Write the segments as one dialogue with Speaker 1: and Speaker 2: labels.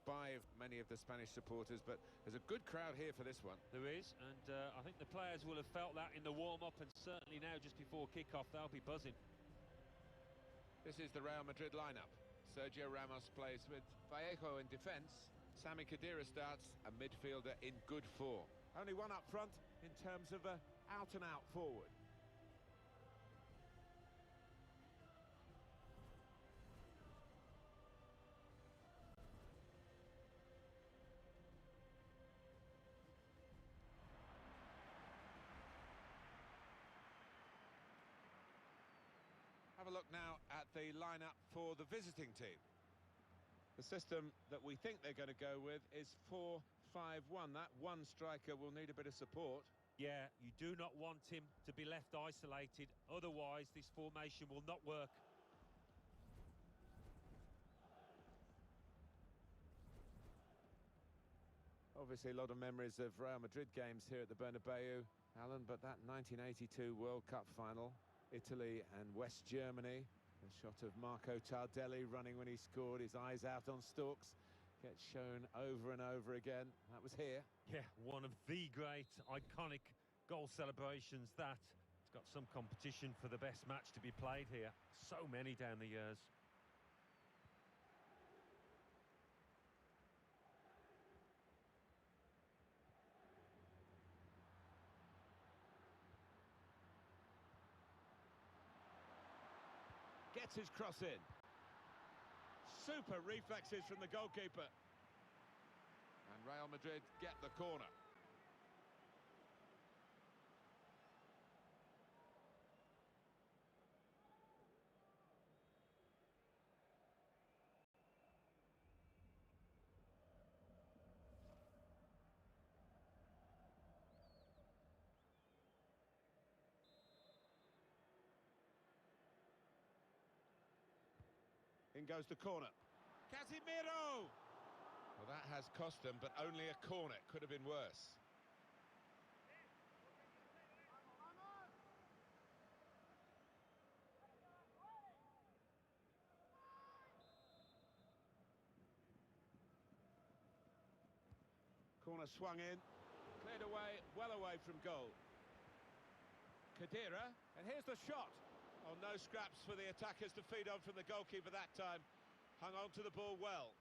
Speaker 1: by many of the Spanish supporters, but there's a good crowd here for this one.
Speaker 2: There is, and I think the players will have felt that in the warm-up, and certainly now just before kick-off they'll be buzzing.
Speaker 1: This is the Real Madrid lineup. Sergio Ramos plays with Vallejo in defence. Sami Khedira starts, a midfielder in good form. Only one up front in terms of a out-and-out forward. Have a look now at the lineup for the visiting team. The system that we think they're going to go with is 4-5-1. That one striker will need a bit of support.
Speaker 2: Yeah, you do not want him to be left isolated, otherwise this formation will not work.
Speaker 1: Obviously a lot of memories of Real Madrid games here at the Bernabeu, Alan, but that 1982 World Cup final, Italy and West Germany, a shot of Marco Tardelli running when he scored, his eyes out on stalks, gets shown over and over again. That was here.
Speaker 2: Yeah, one of the great, iconic goal celebrations that. It's got some competition for the best match to be played here. So many down the years.
Speaker 1: Gets his cross in. Super reflexes from the goalkeeper. And Real Madrid get the corner. In goes the corner. Casemiro! Well, that has cost them, but only a corner. Could have been worse. Corner swung in. Cleared away, well away from goal. Khedira, and here's the shot. Oh, no scraps for the attackers to feed on from the goalkeeper that time. Hung on to the ball well.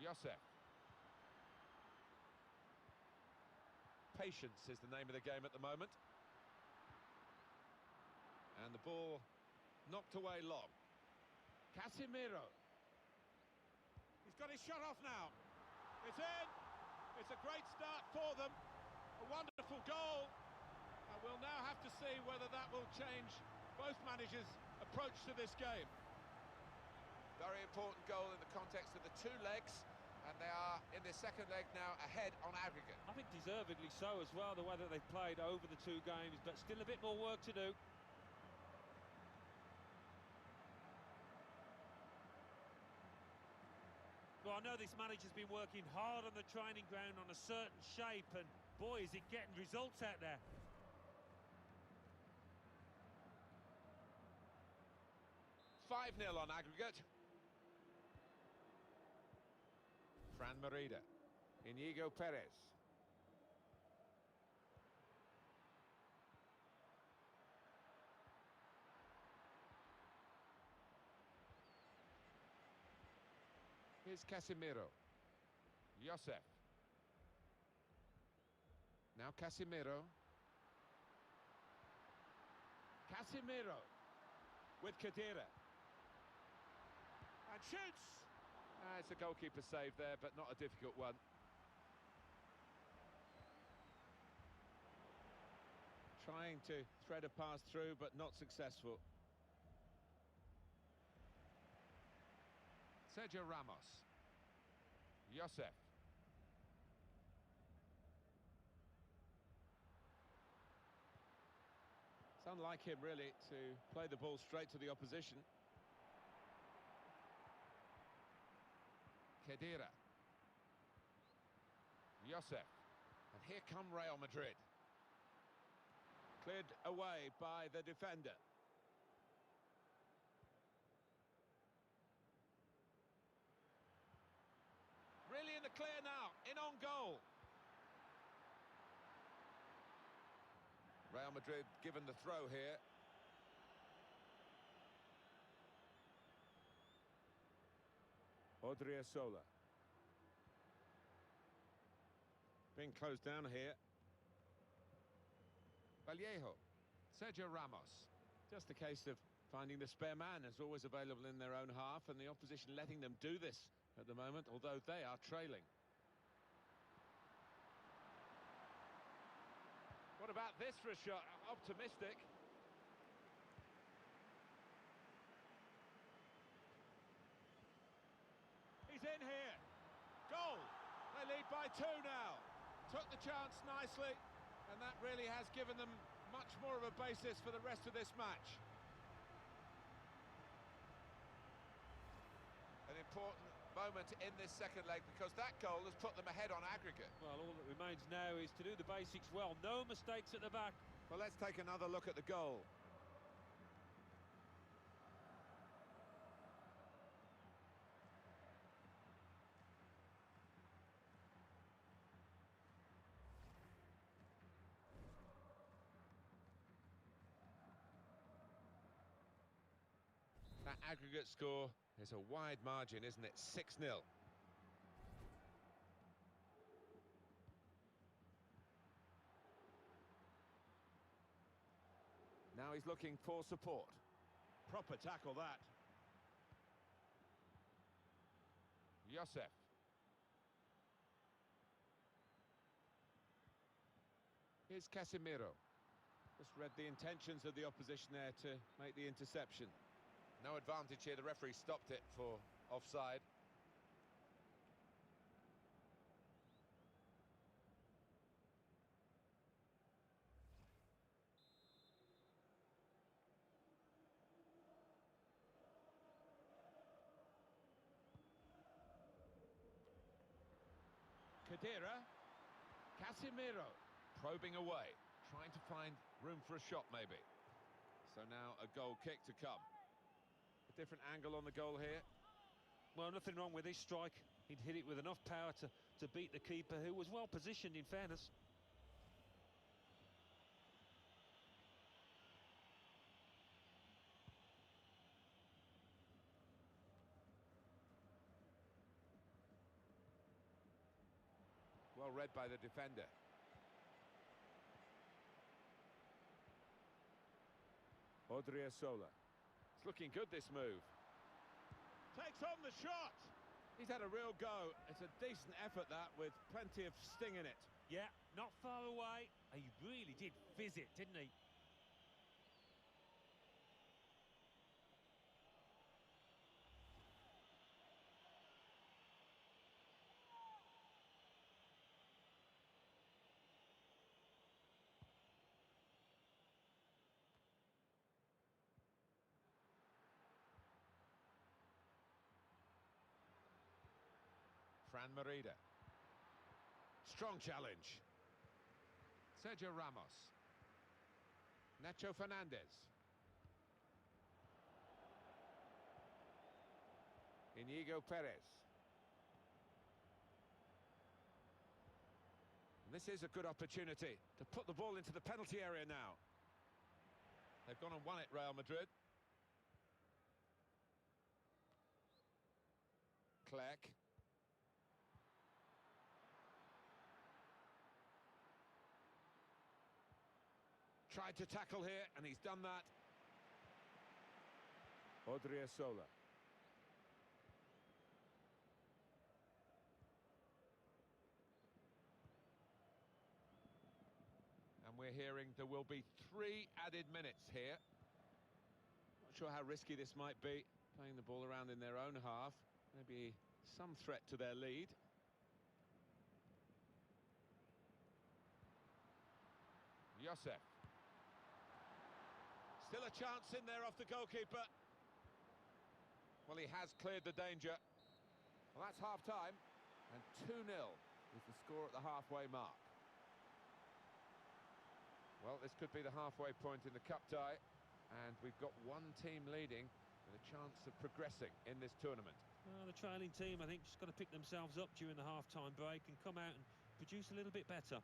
Speaker 1: Josef. Patience is the name of the game at the moment. And the ball knocked away long. Casemiro. He's got his shot off now. It's in. It's a great start for them. A wonderful goal. And we'll now have to see whether that will change both managers' approach to this game. Very important goal in the context of the two legs, and they are in the second leg now ahead on aggregate.
Speaker 2: I think deservedly so as well, the way that they've played over the two games, but still a bit more work to do. Well, I know this manager's been working hard on the training ground on a certain shape, and boy, is it getting results out there.
Speaker 1: $5-0 on aggregate. Fran Merida. Inigo Perez. Here's Casemiro. Josef. Now Casemiro. Casemiro with Khedira. And shoots! It's a goalkeeper save there, but not a difficult one. Trying to thread a pass through, but not successful. Sergio Ramos. Josef. It's unlike him, really, to play the ball straight to the opposition. Khedira. Josef. And here come Real Madrid. Cleared away by the defender. in on goal. Real Madrid given the throw here. Odriozola. Being closed down here. Vallejo. Sergio Ramos. Just a case of finding the spare man is always available in their own half, and the opposition letting them do this at the moment, although they are trailing. What about this for a shot? Optimistic. He's in here. Goal. They lead by 2 now. Took the chance nicely, and that really has given them much more of a basis for the rest of this match. An important moment in this second leg, because that goal has put them ahead on aggregate.
Speaker 2: Well, all that remains now is to do the basics well. No mistakes at the back.
Speaker 1: Well, let's take another look at the goal. That aggregate score is a wide margin, isn't it? 6-0. Now he's looking for support. Proper tackle, that. Josef. Here's Casemiro. Just read the intentions of the opposition there to make the interception. No advantage here, the referee stopped it for offside. Khedira. Casemiro. Probing away. Trying to find room for a shot, maybe. So now a goal kick to come. A different angle on the goal here.
Speaker 2: Well, nothing wrong with this strike. He'd hit it with enough power to beat the keeper, who was well positioned, in fairness.
Speaker 1: Well read by the defender. Odriozola. It's looking good, this move. Takes on the shot. He's had a real go. It's a decent effort, that, with plenty of sting in it.
Speaker 2: Yeah, not far away. He really did fizz it, didn't he?
Speaker 1: Fran Merida. Strong challenge. Sergio Ramos. Nacho Fernandez. Inigo Perez. And this is a good opportunity to put the ball into the penalty area now. They've gone and won it, Real Madrid. Clerc. Tried to tackle here, and he's done that. Odriozola. And we're hearing there will be 3 added minutes here. Not sure how risky this might be, playing the ball around in their own half. Maybe some threat to their lead. Josef. Still a chance in there off the goalkeeper. Well, he has cleared the danger. Well, that's half-time, and 2-0 is the score at the halfway mark. Well, this could be the halfway point in the cup tie, and we've got one team leading with a chance of progressing in this tournament.
Speaker 2: Well, the trailing team, I think, just got to pick themselves up during the half-time break and come out and produce a little bit better.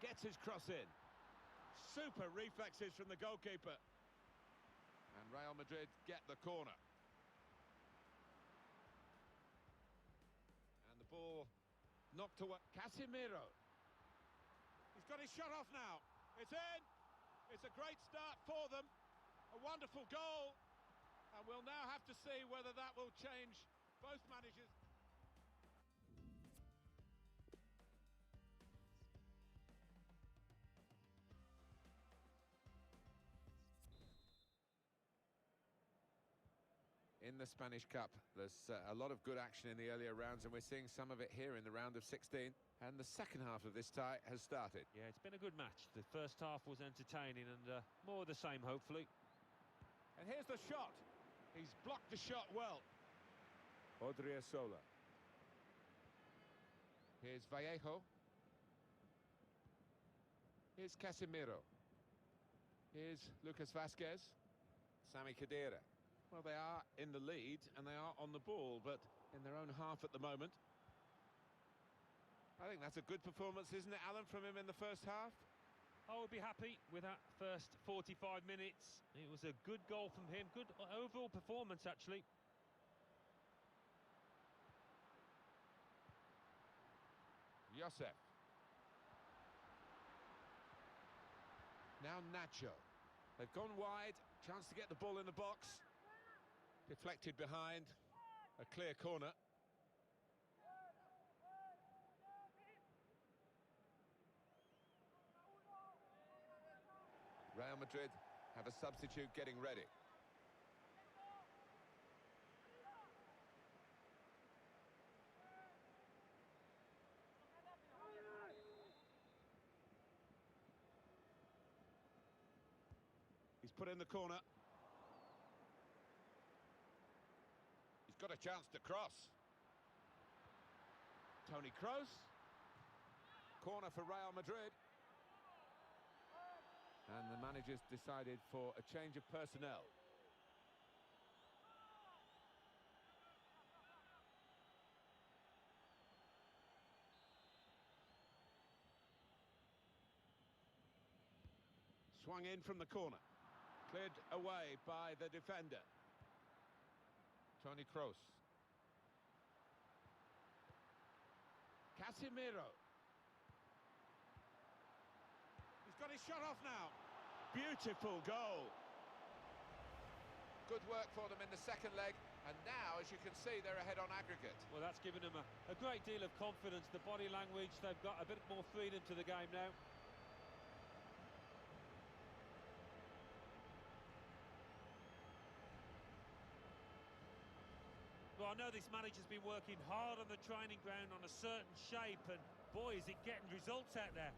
Speaker 1: Gets his cross in. Super reflexes from the goalkeeper. And Real Madrid get the corner. And the ball knocked away. Casemiro. He's got his shot off now. It's in. It's a great start for them. A wonderful goal. And we'll now have to see whether that will change both managers. In the Spanish Cup, there's a lot of good action in the earlier rounds, and we're seeing some of it here in the round of 16. And the second half of this tie has started.
Speaker 2: Yeah, it's been a good match. The first half was entertaining and more of the same, hopefully.
Speaker 1: And here's the shot. He's blocked the shot well. Odriozola. Here's Vallejo. Here's Casemiro. Here's Lucas Vazquez. Sami Khedira. Well, they are in the lead and they are on the ball, but in their own half at the moment. I think that's a good performance, isn't it, Alan, from him in the first half?
Speaker 2: I would be happy with that first 45 minutes. It was a good goal from him, good overall performance, actually.
Speaker 1: Josef. Now Nacho. They've gone wide, chance to get the ball in the box. Deflected behind, a clear corner. Real Madrid have a substitute getting ready. He's put in the corner. He's got a chance to cross. Toni Kroos. Corner for Real Madrid. And the manager's decided for a change of personnel. Swung in from the corner. Cleared away by the defender. Toni Kroos. Casemiro. He's got his shot off now. Beautiful goal. Good work for them in the second leg, and now, as you can see, they're ahead on aggregate.
Speaker 2: Well, that's given them a great deal of confidence. The body language, they've got a bit more freedom to the game now. Well, I know this manager's been working hard on the training ground on a certain shape, and boy, is it getting results out there.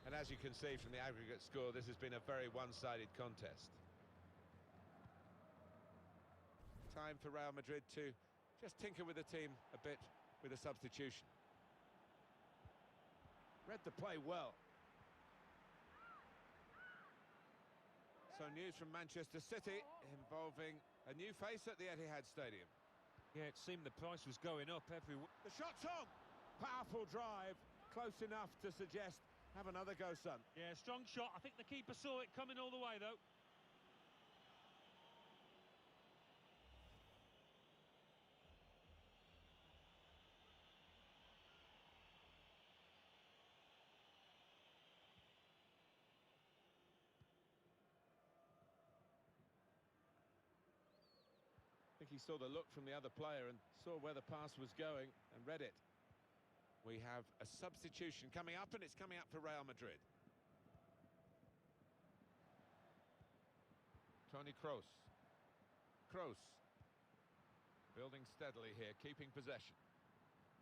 Speaker 1: And as you can see from the aggregate score, this has been a very one-sided contest. Time for Real Madrid to just tinker with the team a bit with a substitution. Read the play well. So news from Manchester City involving a new face at the Etihad Stadium.
Speaker 2: Yeah, it seemed the price was going up every week.
Speaker 1: The shot's on! Powerful drive, close enough to suggest have another go, son.
Speaker 2: Yeah, strong shot. I think the keeper saw it coming all the way, though.
Speaker 1: I think he saw the look from the other player and saw where the pass was going and read it. We have a substitution coming up, and it's coming up for Real Madrid. Toni Kroos. Kroos. Building steadily here, keeping possession.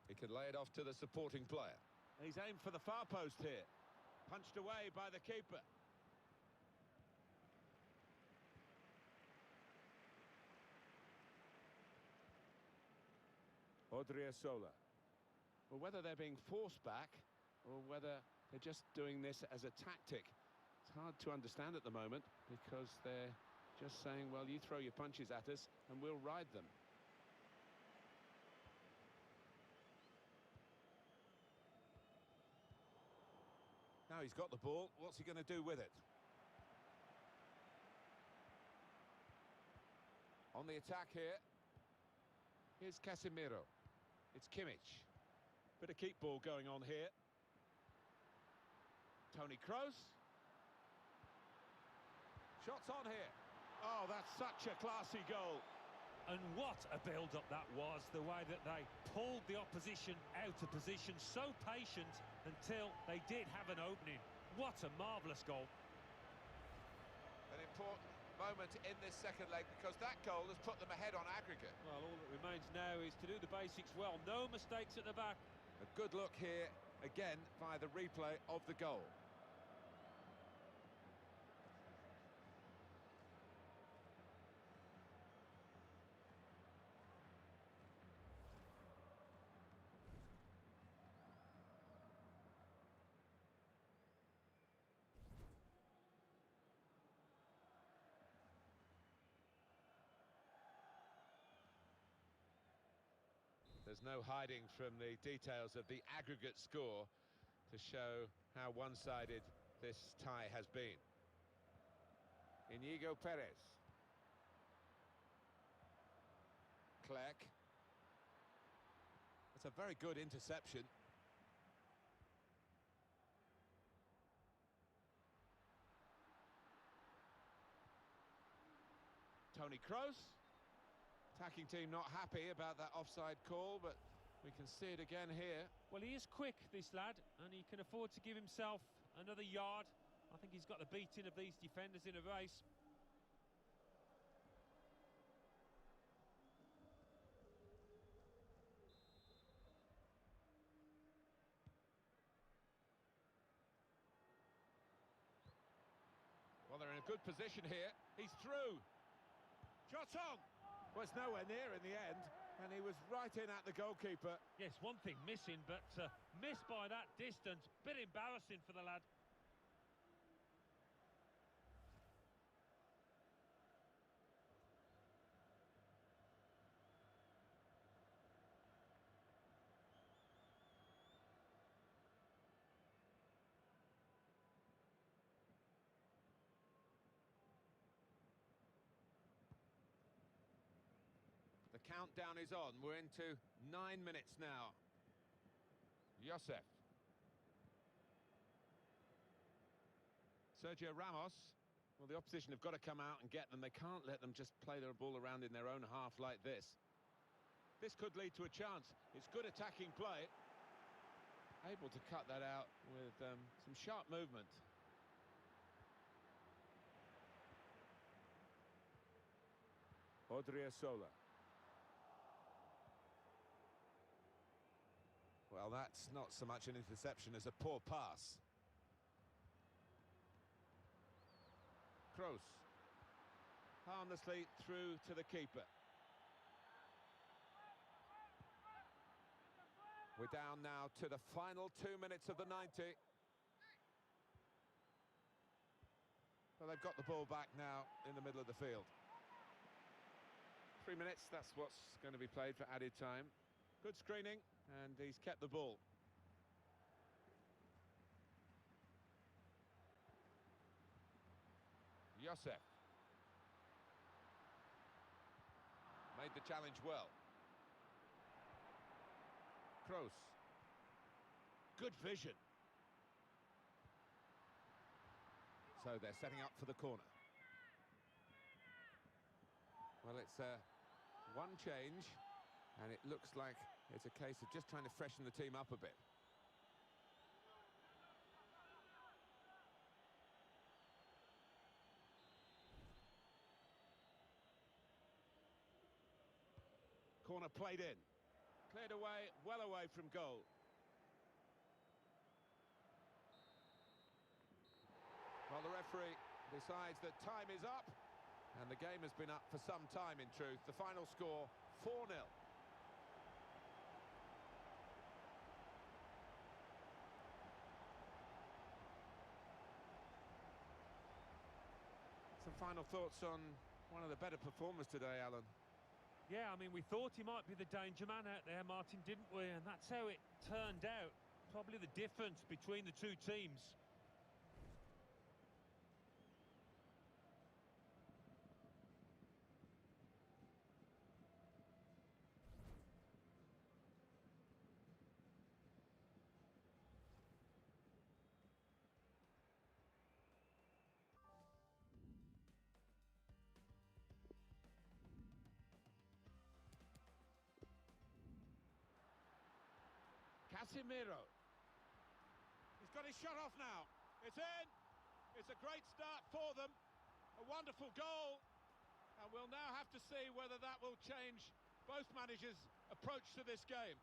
Speaker 1: He could lay it off to the supporting player. He's aimed for the far post here. Punched away by the keeper. Odriozola. Well, whether they're being forced back or whether they're just doing this as a tactic, it's hard to understand at the moment, because they're just saying, well, you throw your punches at us and we'll ride them. Now he's got the ball, what's he going to do with it? On the attack here. Here's Casemiro. It's Kimmich. Bit of keep ball going on here. Toni Kroos. Shots on here. Oh, that's such a classy goal.
Speaker 2: And what a build-up that was, the way that they pulled the opposition out of position, so patient until they did have an opening. What a marvellous goal.
Speaker 1: An important moment in this second leg, because that goal has put them ahead on aggregate.
Speaker 2: Well, all that remains now is to do the basics well. No mistakes at the back.
Speaker 1: A good look here, again, via the replay of the goal. There's no hiding from the details of the aggregate score to show how one-sided this tie has been. Inigo Perez. Clerc. It's a very good interception. Toni Kroos. Attacking team not happy about that offside call, but we can see it again here.
Speaker 2: Well, he is quick, this lad, and he can afford to give himself another yard. I think he's got the beating of these defenders in a race.
Speaker 1: Well, they're in a good position here. He's through. Shot on! Well, it's nowhere near in the end, and he was right in at the goalkeeper.
Speaker 2: Yes, one thing missing, but missed by that distance. Bit embarrassing for the lad.
Speaker 1: The countdown is on. We're into 9 minutes now. Josef. Sergio Ramos. Well, the opposition have got to come out and get them. They can't let them just play their ball around in their own half like this. This could lead to a chance. It's good attacking play. Able to cut that out with some sharp movement. Odriozola. Well, that's not so much an interception as a poor pass. Kroos. Harmlessly through to the keeper. We're down now to the final 2 minutes of the 90. Well, they've got the ball back now in the middle of the field. 3 minutes, that's what's going to be played for added time. Good screening, and he's kept the ball. Josef. Made the challenge well. Kroos. Good vision. So they're setting up for the corner. Well, it's one change, and it looks like it's a case of just trying to freshen the team up a bit. Corner played in. Cleared away, well away from goal. Well, the referee decides that time is up, and the game has been up for some time, in truth. The final score, 4-0. final thoughts on one of the better performers today, Alan?
Speaker 2: Yeah, I mean, we thought he might be the danger man out there, Martin, didn't we? And that's how it turned out. Probably the difference between the two teams.
Speaker 1: Casemiro. He's got his shot off now. It's in. It's a great start for them. A wonderful goal. And we'll now have to see whether that will change both managers' approach to this game.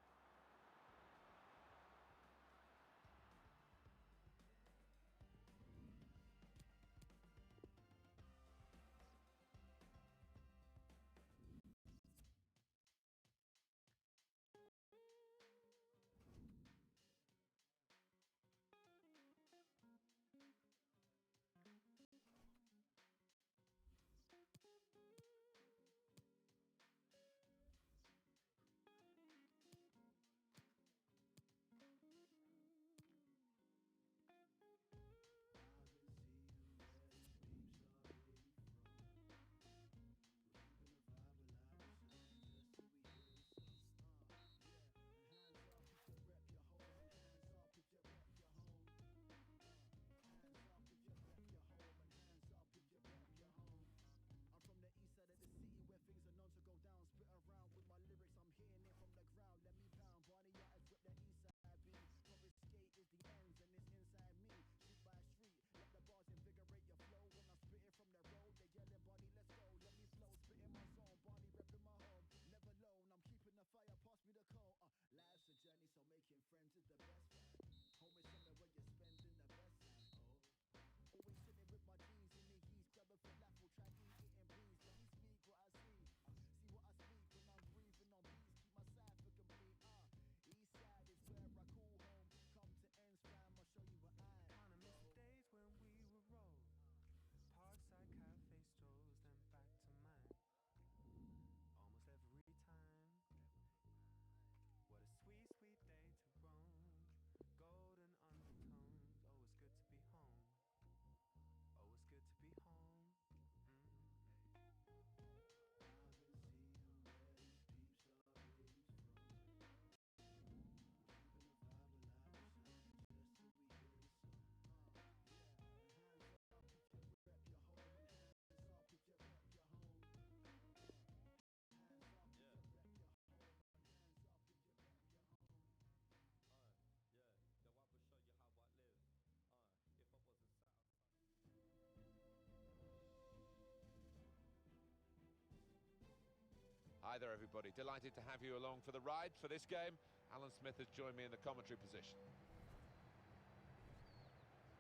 Speaker 1: Hi there, everybody. Delighted to have you along for the ride for this game. Alan Smith has joined me in the commentary position.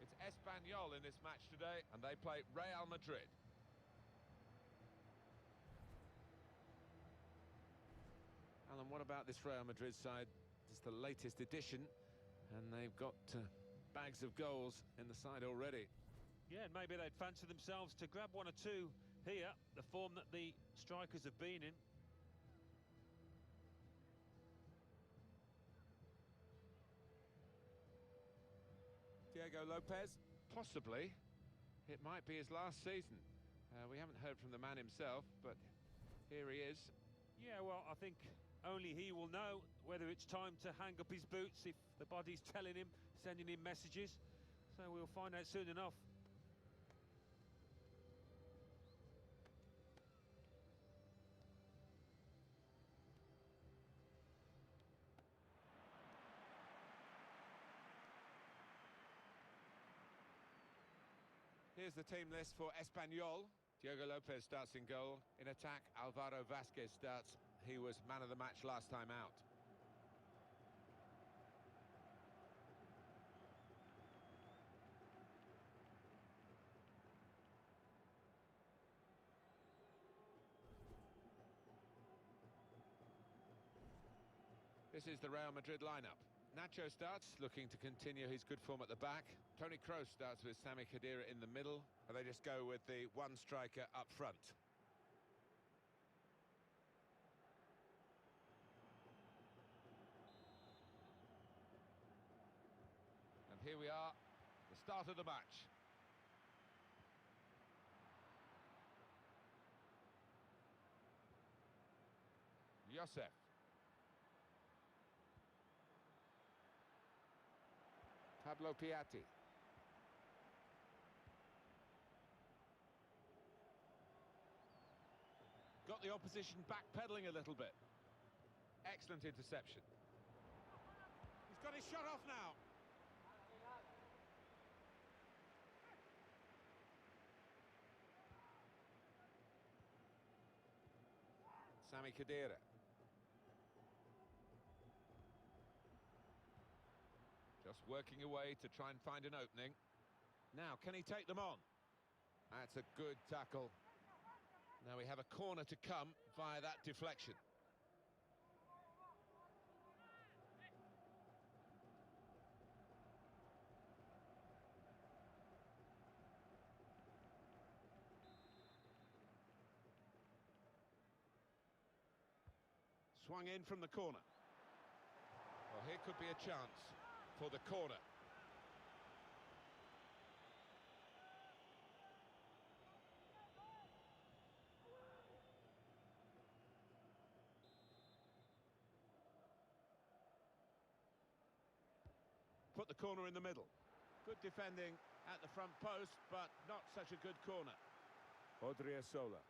Speaker 1: It's Espanyol in this match today, and they play Real Madrid. Alan, what about this Real Madrid side? It's the latest edition, and they've got bags of goals in the side already.
Speaker 2: Yeah, and maybe they'd fancy themselves to grab one or two here, the form that the strikers have been in.
Speaker 1: Diego Lopez? Possibly. It might be his last season. We haven't heard from the man himself, but here he is.
Speaker 2: Yeah, well, I think only he will know whether it's time to hang up his boots, if the body's telling him, sending him messages. So we'll find out soon enough.
Speaker 1: Here's the team list for Espanyol. Diego Lopez starts in goal. In attack, Alvaro Vasquez starts. He was man of the match last time out. This is the Real Madrid lineup. Nacho starts, looking to continue his good form at the back. Toni Kroos starts with Sami Khedira in the middle, and they just go with the one striker up front. And here we are, the start of the match. Josef. Pablo Piatti. Got the opposition backpedaling a little bit. Excellent interception. He's got his shot off now. Sami Khedira. Just working away to try and find an opening. Now, can he take them on? That's a good tackle. Now we have a corner to come via that deflection. Swung in from the corner. Well, here could be a chance for the corner. Put the corner in the middle. Good defending at the front post, but not such a good corner. Odriozola.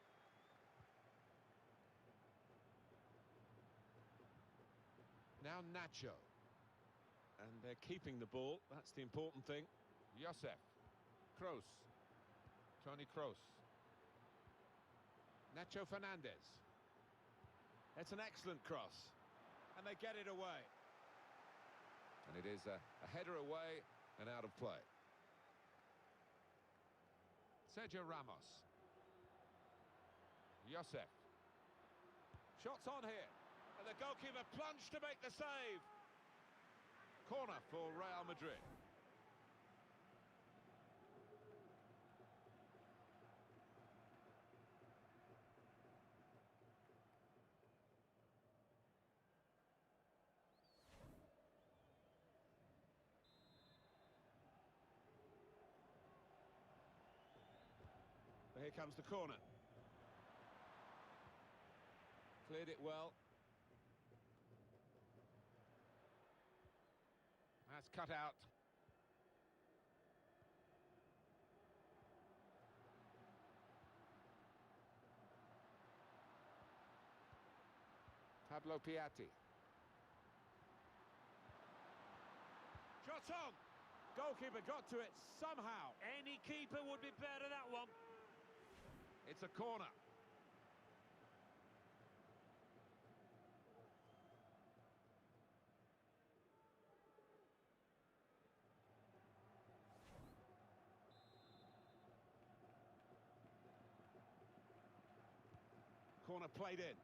Speaker 1: Now Nacho. And they're keeping the ball, that's the important thing. Josef. Kroos. Toni Kroos. Nacho Fernandez. It's an excellent cross. And they get it away. And it is a header away and out of play. Sergio Ramos. Josef. Shots on here. And the goalkeeper plunged to make the save. Corner for Real Madrid. Here comes the corner. Cleared it well. That's cut out. Pablo Piatti. Shots on! Goalkeeper got to it somehow.
Speaker 2: Any keeper would be better at that one.
Speaker 1: It's a corner. Corner played in.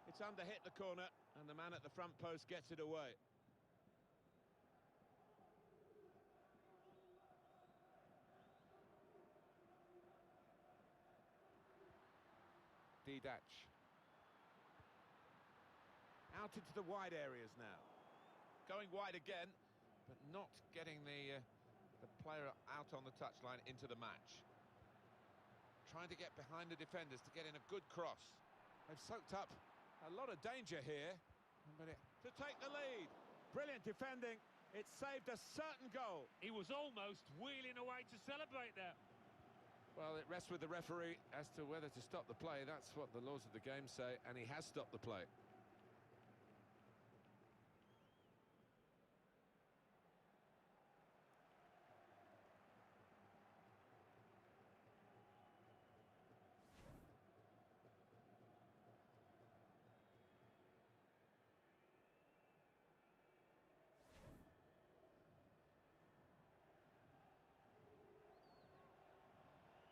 Speaker 1: It's under-hit the corner, and the man at the front post gets it away. Didac. Out into the wide areas now. Going wide again, but not getting the player out on the touchline into the match. Trying to get behind the defenders to get in a good cross. They've soaked up a lot of danger here. But to take the lead. Brilliant defending. It saved a certain goal.
Speaker 2: He was almost wheeling away to celebrate there.
Speaker 1: Well, it rests with the referee as to whether to stop the play. That's what the laws of the game say, and he has stopped the play.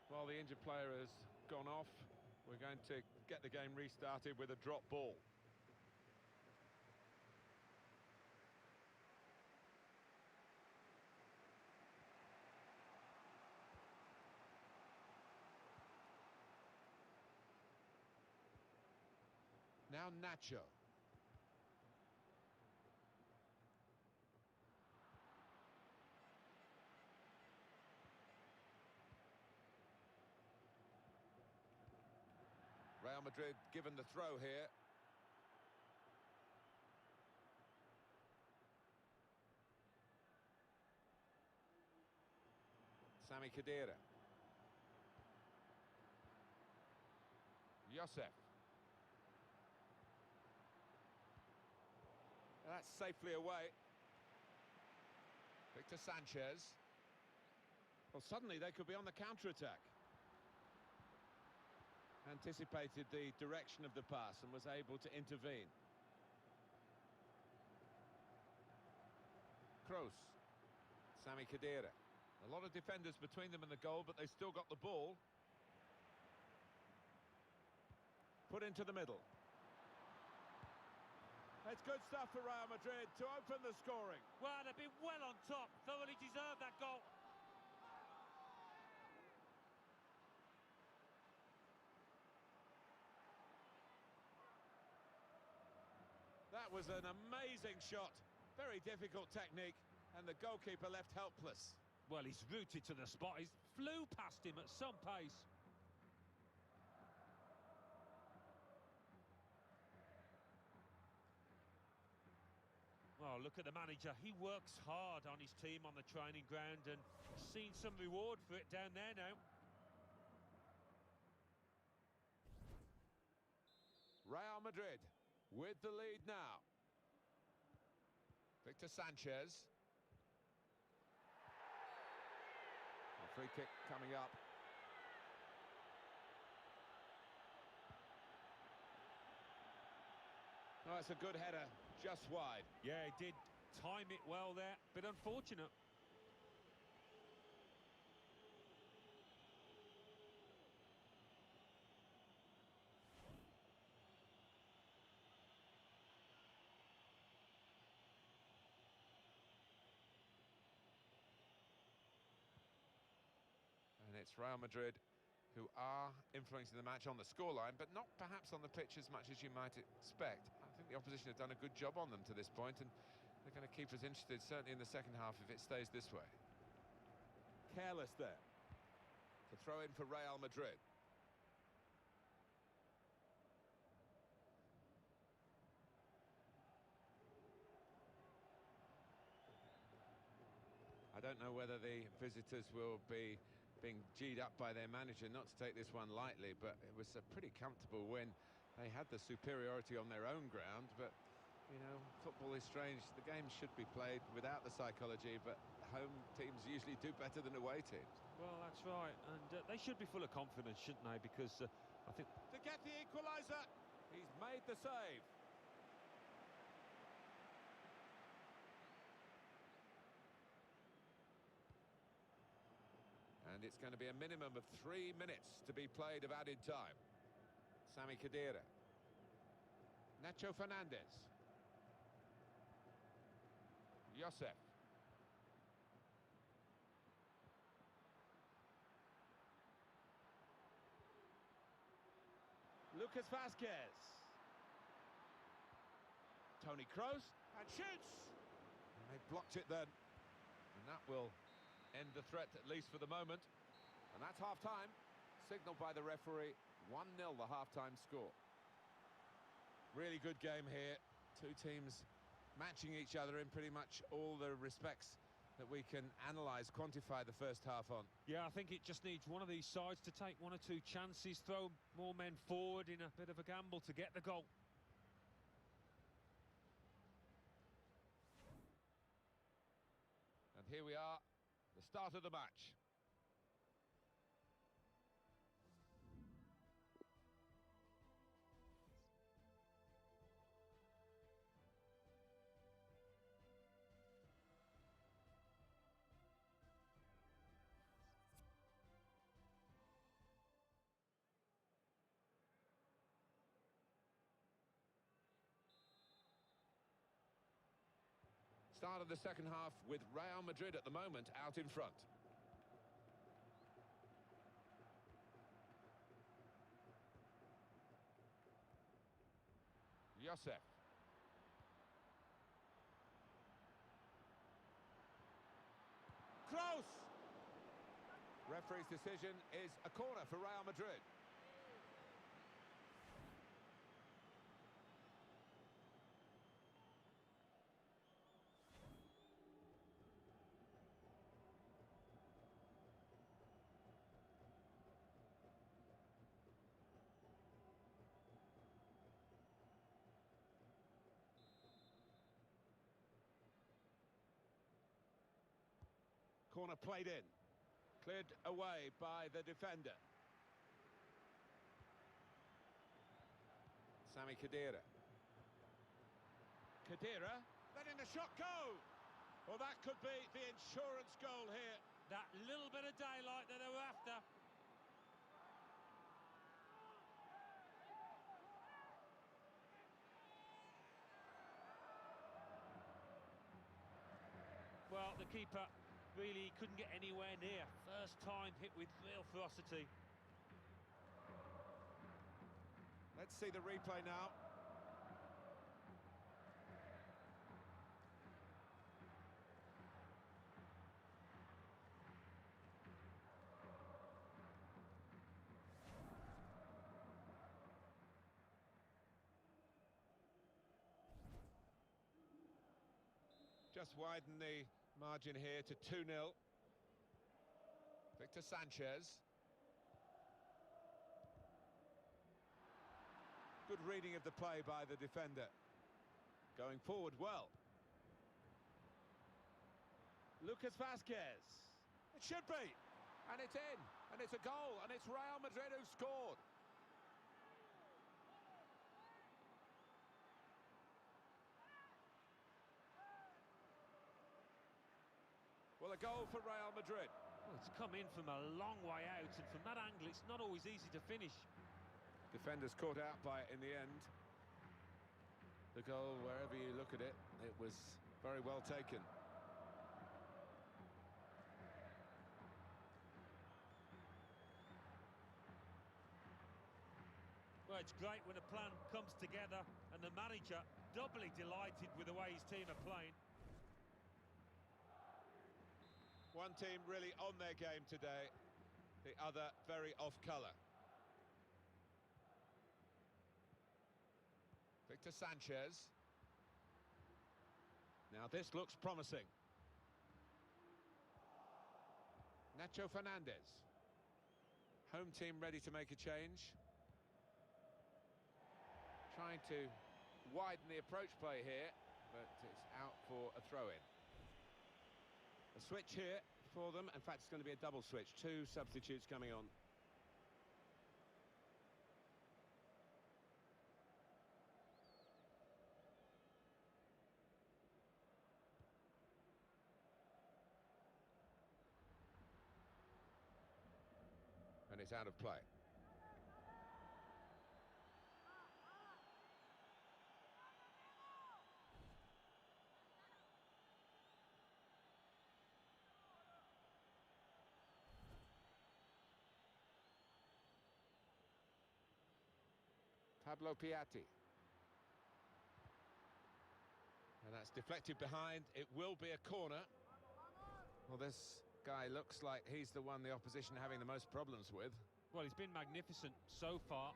Speaker 1: Well, the injured player has gone off. We're going to get the game restarted with a drop ball. Now Nacho. Real Madrid given the throw here. Sami Khedira. Josef. That's safely away. Victor Sanchez. Well, suddenly they could be on the counter-attack. Anticipated the direction of the pass and was able to intervene. Kroos. Sami Khedira. A lot of defenders between them and the goal, but they still got the ball. Put into the middle. It's good stuff for Real Madrid to open the scoring.
Speaker 2: Well, they've been well on top. Thoroughly deserved that goal.
Speaker 1: That was an amazing shot. Very difficult technique, and the goalkeeper left helpless.
Speaker 2: Well, he's rooted to the spot. He flew past him at some pace. Oh, look at the manager. He works hard on his team on the training ground and seen some reward for it down there now.
Speaker 1: Real Madrid with the lead now. Victor Sanchez. A free kick coming up. Oh, it's a good header, just wide.
Speaker 2: Yeah, he did time it well there. Bit unfortunate.
Speaker 1: And it's Real Madrid who are influencing the match on the scoreline, but not perhaps on the pitch as much as you might expect. I think the opposition have done a good job on them to this point, and they're going to keep us interested, certainly in the second half, if it stays this way. Careless there. To throw in for Real Madrid. I don't know whether the visitors will be being G'd up by their manager not to take this one lightly, but it was a pretty comfortable win. They had the superiority on their own ground, but, you know, football is strange. The game should be played without the psychology, but home teams usually do better than away teams.
Speaker 2: Well, that's right, and they should be full of confidence, shouldn't they? Because I think...
Speaker 1: To get the equaliser, he's made the save. And it's going to be a minimum of 3 minutes to be played of added time. Sami Khedira. Nacho Fernandez. Josef. Lucas Vasquez. Toni Kroos. And shoots! And they blocked it then. And that will end the threat, at least for the moment. And that's half-time, signalled by the referee. 1-0 the half-time score. Really good game here. Two teams matching each other in pretty much all the respects that we can analyse, quantify the first half on.
Speaker 2: Yeah, I think it just needs one of these sides to take one or two chances, throw more men forward in a bit of a gamble to get the goal.
Speaker 1: And here we are, the start of the match. Start of the second half with Real Madrid at the moment out in front. Josef. Close! Referee's decision is a corner for Real Madrid. Corner played in. Cleared away by the defender. Sami Khedira. Khedira, letting the shot go! Well, that could be the insurance goal here.
Speaker 2: That little bit of daylight that they were after. Well, the keeper really couldn't get anywhere near. First time hit with real ferocity.
Speaker 1: Let's see the replay now. Just widen the margin here to 2-0. Victor Sanchez. Good reading of the play by the defender. Going forward well. Lucas Vazquez. It should be. And it's in. And it's a goal. And it's Real Madrid who scored. Well, a goal for Real Madrid.
Speaker 2: Well, it's come in from a long way out, and from that angle, it's not always easy to finish.
Speaker 1: Defenders caught out by it in the end. The goal, wherever you look at it, it was very well taken.
Speaker 2: Well, it's great when a plan comes together, and the manager doubly delighted with the way his team are playing.
Speaker 1: One team really on their game today, the other very off colour. Victor Sanchez. Now this looks promising. Nacho Fernandez. Home team ready to make a change. Trying to widen the approach play here, but it's out for a throw-in. A switch here for them. In fact, it's going to be a double switch. Two substitutes coming on. And it's out of play. Pablo Piatti. And that's deflected behind. It will be a corner. Well, this guy looks like he's the one the opposition are having the most problems with.
Speaker 2: Well, he's been magnificent so far,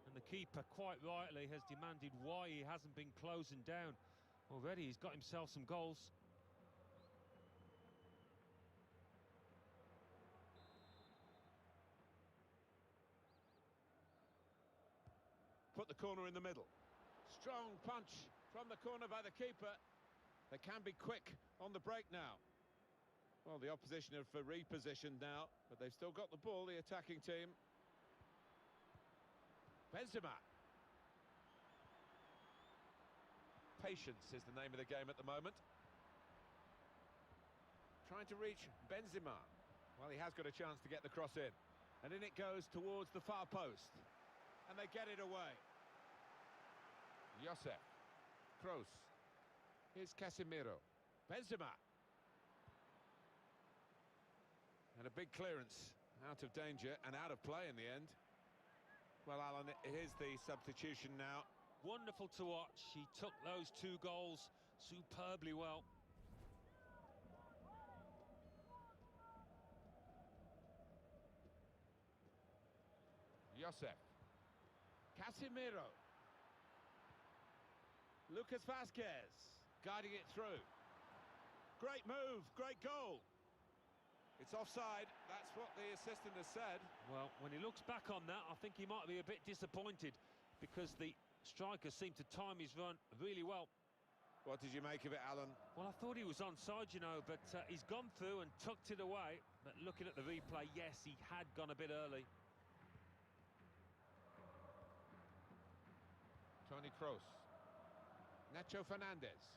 Speaker 2: and the keeper, quite rightly, has demanded why he hasn't been closing down. Already he's got himself some goals.
Speaker 1: Put the corner in the middle. Strong punch from the corner by the keeper. They can be quick on the break now. Well, the opposition have repositioned now, but they've still got the ball, the attacking team. Benzema. Patience is the name of the game at the moment. Trying to reach Benzema. Well, he has got a chance to get the cross in. And in it goes towards the far post. And they get it away. Josef. Kroos. Here's Casemiro. Benzema. And a big clearance. Out of danger and out of play in the end. Well, Alan, here's the substitution now.
Speaker 2: wonderful to watch. He took those 2 goals superbly well.
Speaker 1: Josef. Casemiro. Lucas Vazquez guiding it through. Great move, great goal. It's offside, that's what the assistant has said.
Speaker 2: Well, when he looks back on that, I think he might be a bit disappointed because the striker seemed to time his run really well.
Speaker 1: What did you make of it, Alan?
Speaker 2: Well, I thought he was onside, you know, but he's gone through and tucked it away. But looking at the replay, yes, he had gone a bit early.
Speaker 1: Toni Kroos. Nacho Fernandez.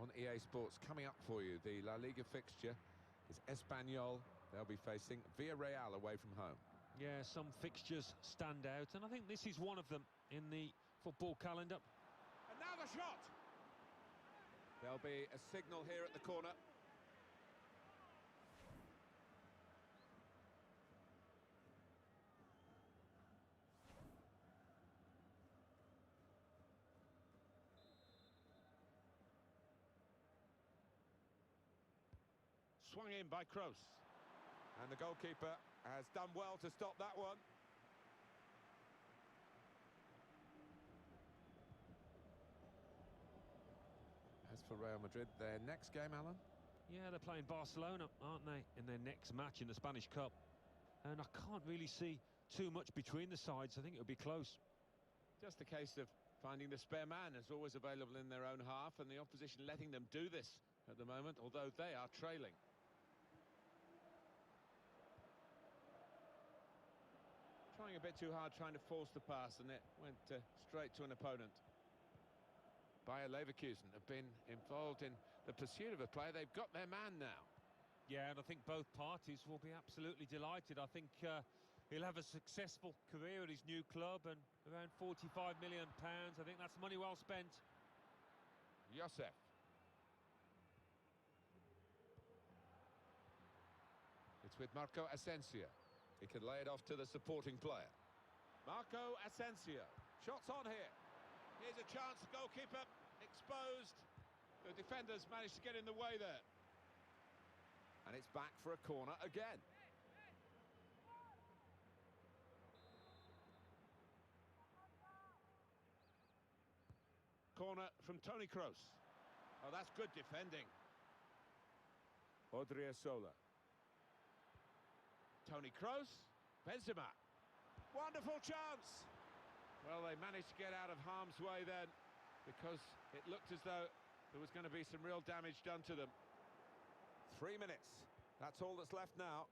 Speaker 1: On EA Sports, coming up for you, the La Liga fixture is Espanyol. They'll be facing Villarreal away from home.
Speaker 2: Yeah, some fixtures stand out, and I think this is one of them in the football calendar.
Speaker 1: And now the shot! There'll be a signal here at the corner. Swung in by Kroos. And the goalkeeper has done well to stop that one. As for Real Madrid, their next game, Alan?
Speaker 2: Yeah, they're playing Barcelona, aren't they, in their next match in the Spanish Cup. And I can't really see too much between the sides. I think it'll be close.
Speaker 1: Just a case of finding the spare man, as always available in their own half, and the opposition letting them do this at the moment, although they are trailing. Trying a bit too hard, trying to force the pass, and it went straight to an opponent. Bayer Leverkusen have been involved in the pursuit of a player. They've got their man now.
Speaker 2: Yeah, and I think both parties will be absolutely delighted. I think he'll have a successful career at his new club, and around £45 million. I think that's money well spent.
Speaker 1: Josef. It's with Marco Asensio. He can lay it off to the supporting player. Marco Asensio. Shots on here. Here's a chance, goalkeeper exposed. The defenders managed to get in the way there. And it's back for a corner again. Corner from Toni Kroos. Oh, that's good defending. Odriozola. Toni Kroos. Benzema. Wonderful chance. Well, they managed to get out of harm's way then, because it looked as though there was going to be some real damage done to them. 3 minutes. That's all that's left now.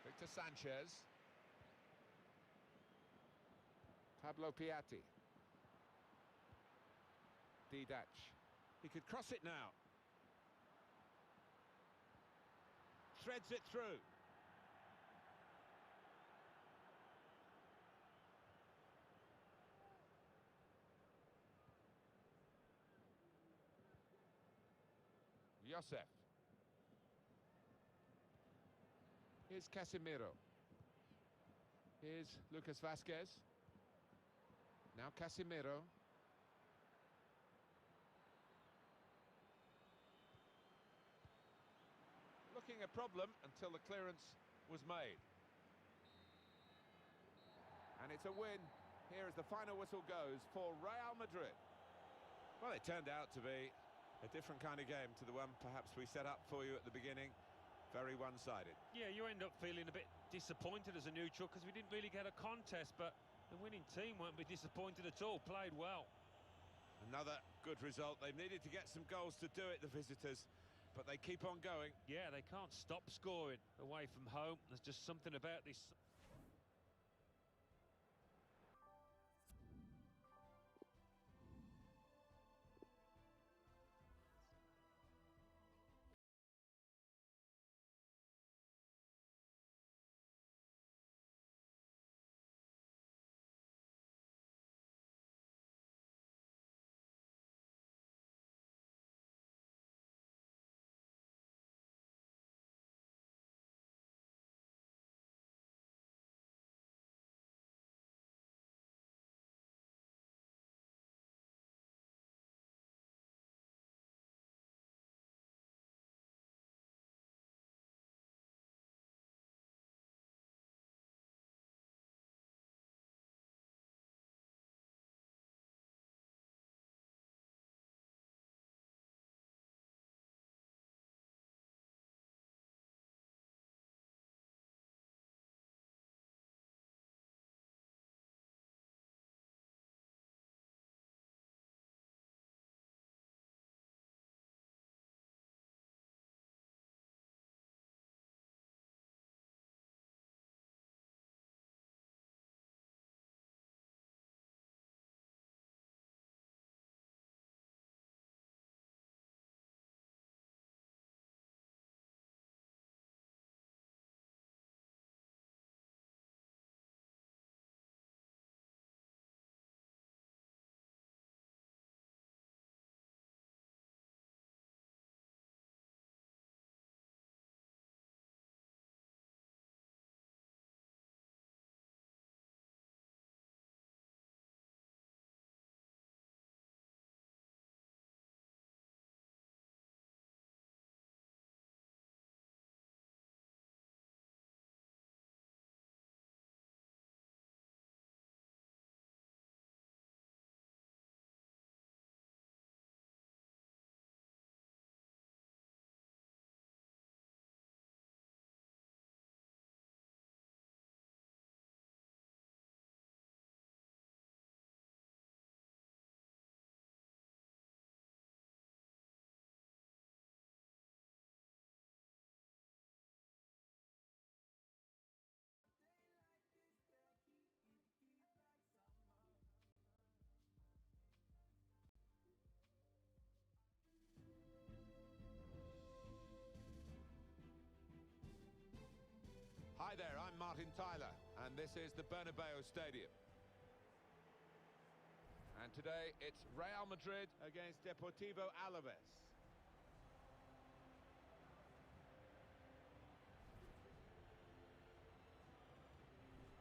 Speaker 1: Victor Sanchez. Pablo Piatti. Didac. He could cross it now. Threads it through. Josef. Here's Casemiro. Here's Lucas Vazquez. Now Casemiro. Looking a problem until the clearance was made. And it's a win. Here as the final whistle goes for Real Madrid. Well, it turned out to be a different kind of game to the one perhaps we set up for you at the beginning. Very one-sided.
Speaker 2: Yeah, you end up feeling a bit disappointed as a neutral because we didn't really get a contest, but the winning team won't be disappointed at all. Played well.
Speaker 1: Another good result. They've needed to get some goals to do it, the visitors, but they keep on going.
Speaker 2: Yeah, they can't stop scoring away from home. There's just something about this.
Speaker 1: Hi there, I'm Martin Tyler, and this is the Bernabeu Stadium. And today it's Real Madrid against Deportivo Alaves.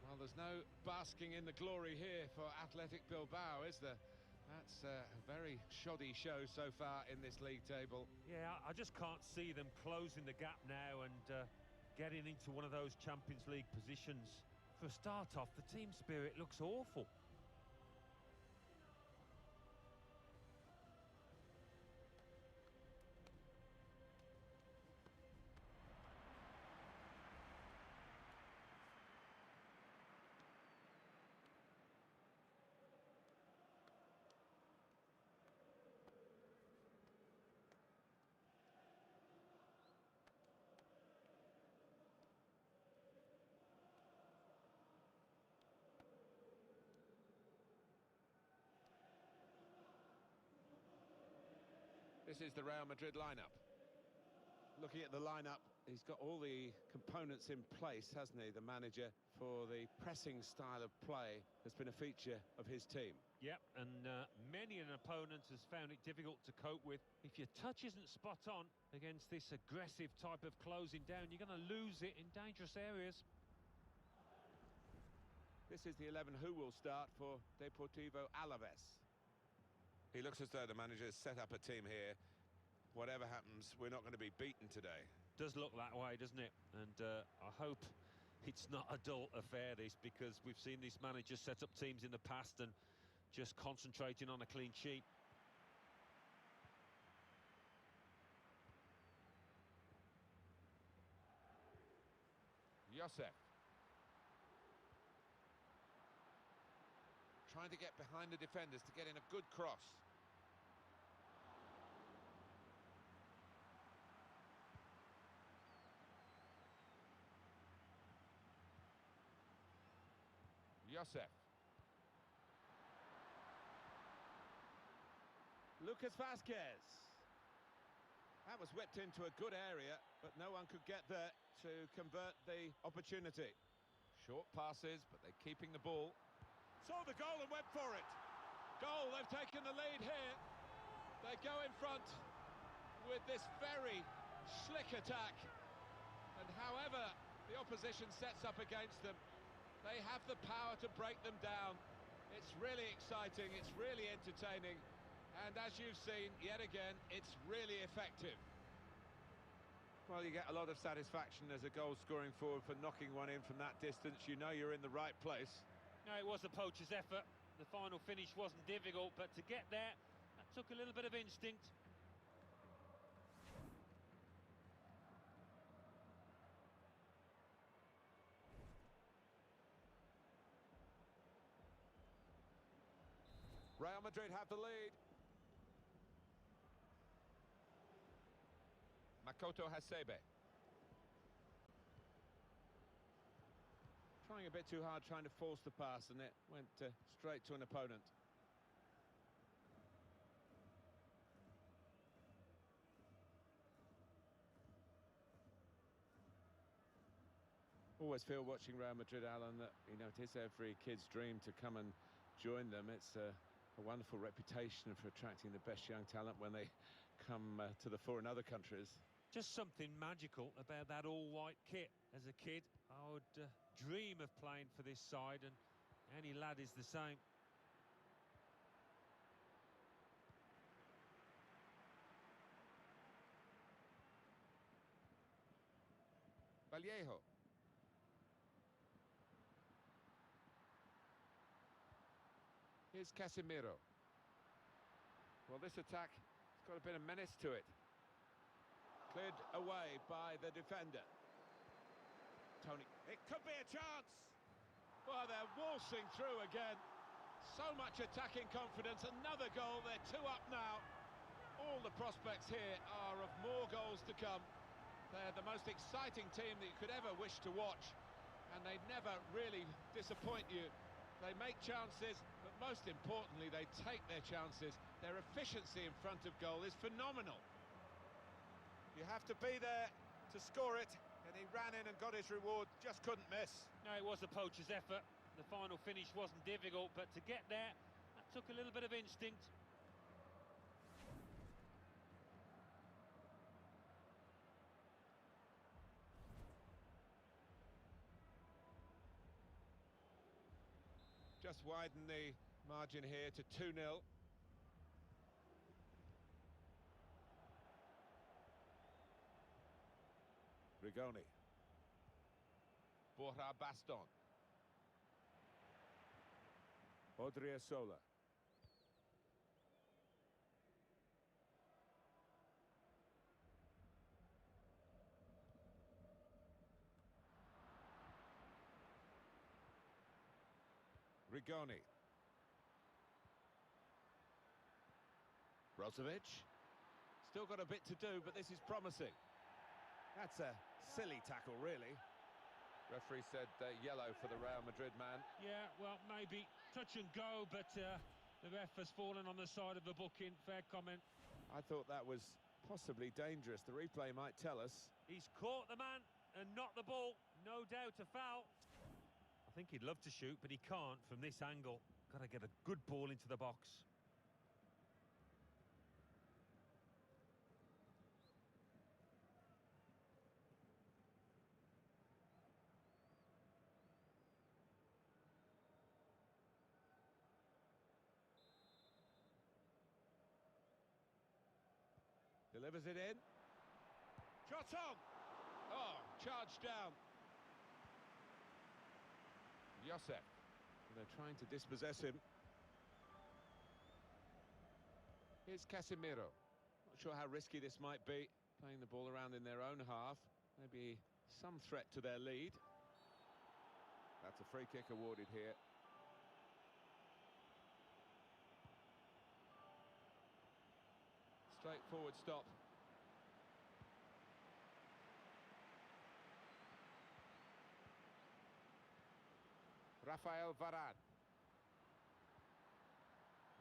Speaker 1: Well, there's no basking in the glory here for Athletic Bilbao, is there? That's a very shoddy show so far in this league table.
Speaker 2: Yeah, I just can't see them closing the gap now and getting into one of those Champions League positions. For a start off, the team spirit looks awful.
Speaker 1: This is the Real Madrid lineup. Looking at the lineup, he's got all the components in place, hasn't he, the manager, for the pressing style of play that's been a feature of his team.
Speaker 2: Yep, and many an opponent has found it difficult to cope with. If your touch isn't spot on against this aggressive type of closing down, you're going to lose it in dangerous areas.
Speaker 1: This is the 11 who will start for Deportivo Alaves. He looks as though the manager has set up a team here. Whatever happens, we're not going to be beaten today.
Speaker 2: Does look that way, doesn't it? And I hope it's not a dull affair, this, because we've seen these managers set up teams in the past and just concentrating on a clean sheet.
Speaker 1: Josef. Trying to get behind the defenders to get in a good cross. Josef. Lucas Vazquez. That was whipped into a good area, but no one could get there to convert the opportunity. Short passes, but they're keeping the ball. Saw the goal and went for it. Goal, they've taken the lead here. They go in front with this very slick attack. And however the opposition sets up against them, they have the power to break them down. It's really exciting, it's really entertaining. And as you've seen, yet again, it's really effective. Well, you get a lot of satisfaction as a goal-scoring forward for knocking one in from that distance. You know you're in the right place.
Speaker 2: No, it was a poacher's effort. The final finish wasn't difficult, but to get there, that took a little bit of instinct.
Speaker 1: Real Madrid have the lead. Makoto Hasebe. Trying a bit too hard, trying to force the pass, and it went straight to an opponent. Always feel watching Real Madrid, Alan, that, you know, it is every kid's dream to come and join them. It's a wonderful reputation for attracting the best young talent when they come to the fore in other countries.
Speaker 2: Just something magical about that all-white kit. As a kid, I would dream of playing for this side, and any lad is the same.
Speaker 1: Vallejo. Here's Casemiro. Well, this attack has got a bit of menace to it. Cleared away by the defender. Tony. It could be a chance. Well, they're waltzing through again. So much attacking confidence. Another goal. They're 2 up now. All the prospects here are of more goals to come. They're the most exciting team that you could ever wish to watch. And they never really disappoint you. They make chances, but most importantly, they take their chances. Their efficiency in front of goal is phenomenal. You have to be there to score it, And he ran in and got his reward, just couldn't miss.
Speaker 2: No, it was a poacher's effort. The final finish wasn't difficult, but to get there, that took a little bit of instinct.
Speaker 1: Just widen the margin here to 2-0. Rigoni. Borja Baston. Odriozola. Rigoni. Brozovic. Still got a bit to do, but this is promising. That's a silly tackle, really. Referee said yellow for the Real Madrid man.
Speaker 2: Yeah, well, maybe touch and go, but the ref has fallen on the side of the booking. Fair comment.
Speaker 1: I thought that was possibly dangerous. The replay might tell us.
Speaker 2: He's caught the man and not the ball. No doubt a foul. I think he'd love to shoot, but he can't from this angle. Got to get a good ball into the box.
Speaker 1: Delivers it in. Shot on! Oh, charged down. Josef. They're trying to dispossess him. Here's Casemiro. Not sure how risky this might be. Playing the ball around in their own half. Maybe some threat to their lead. That's a free kick awarded here. Straightforward stop. Rafael Varane.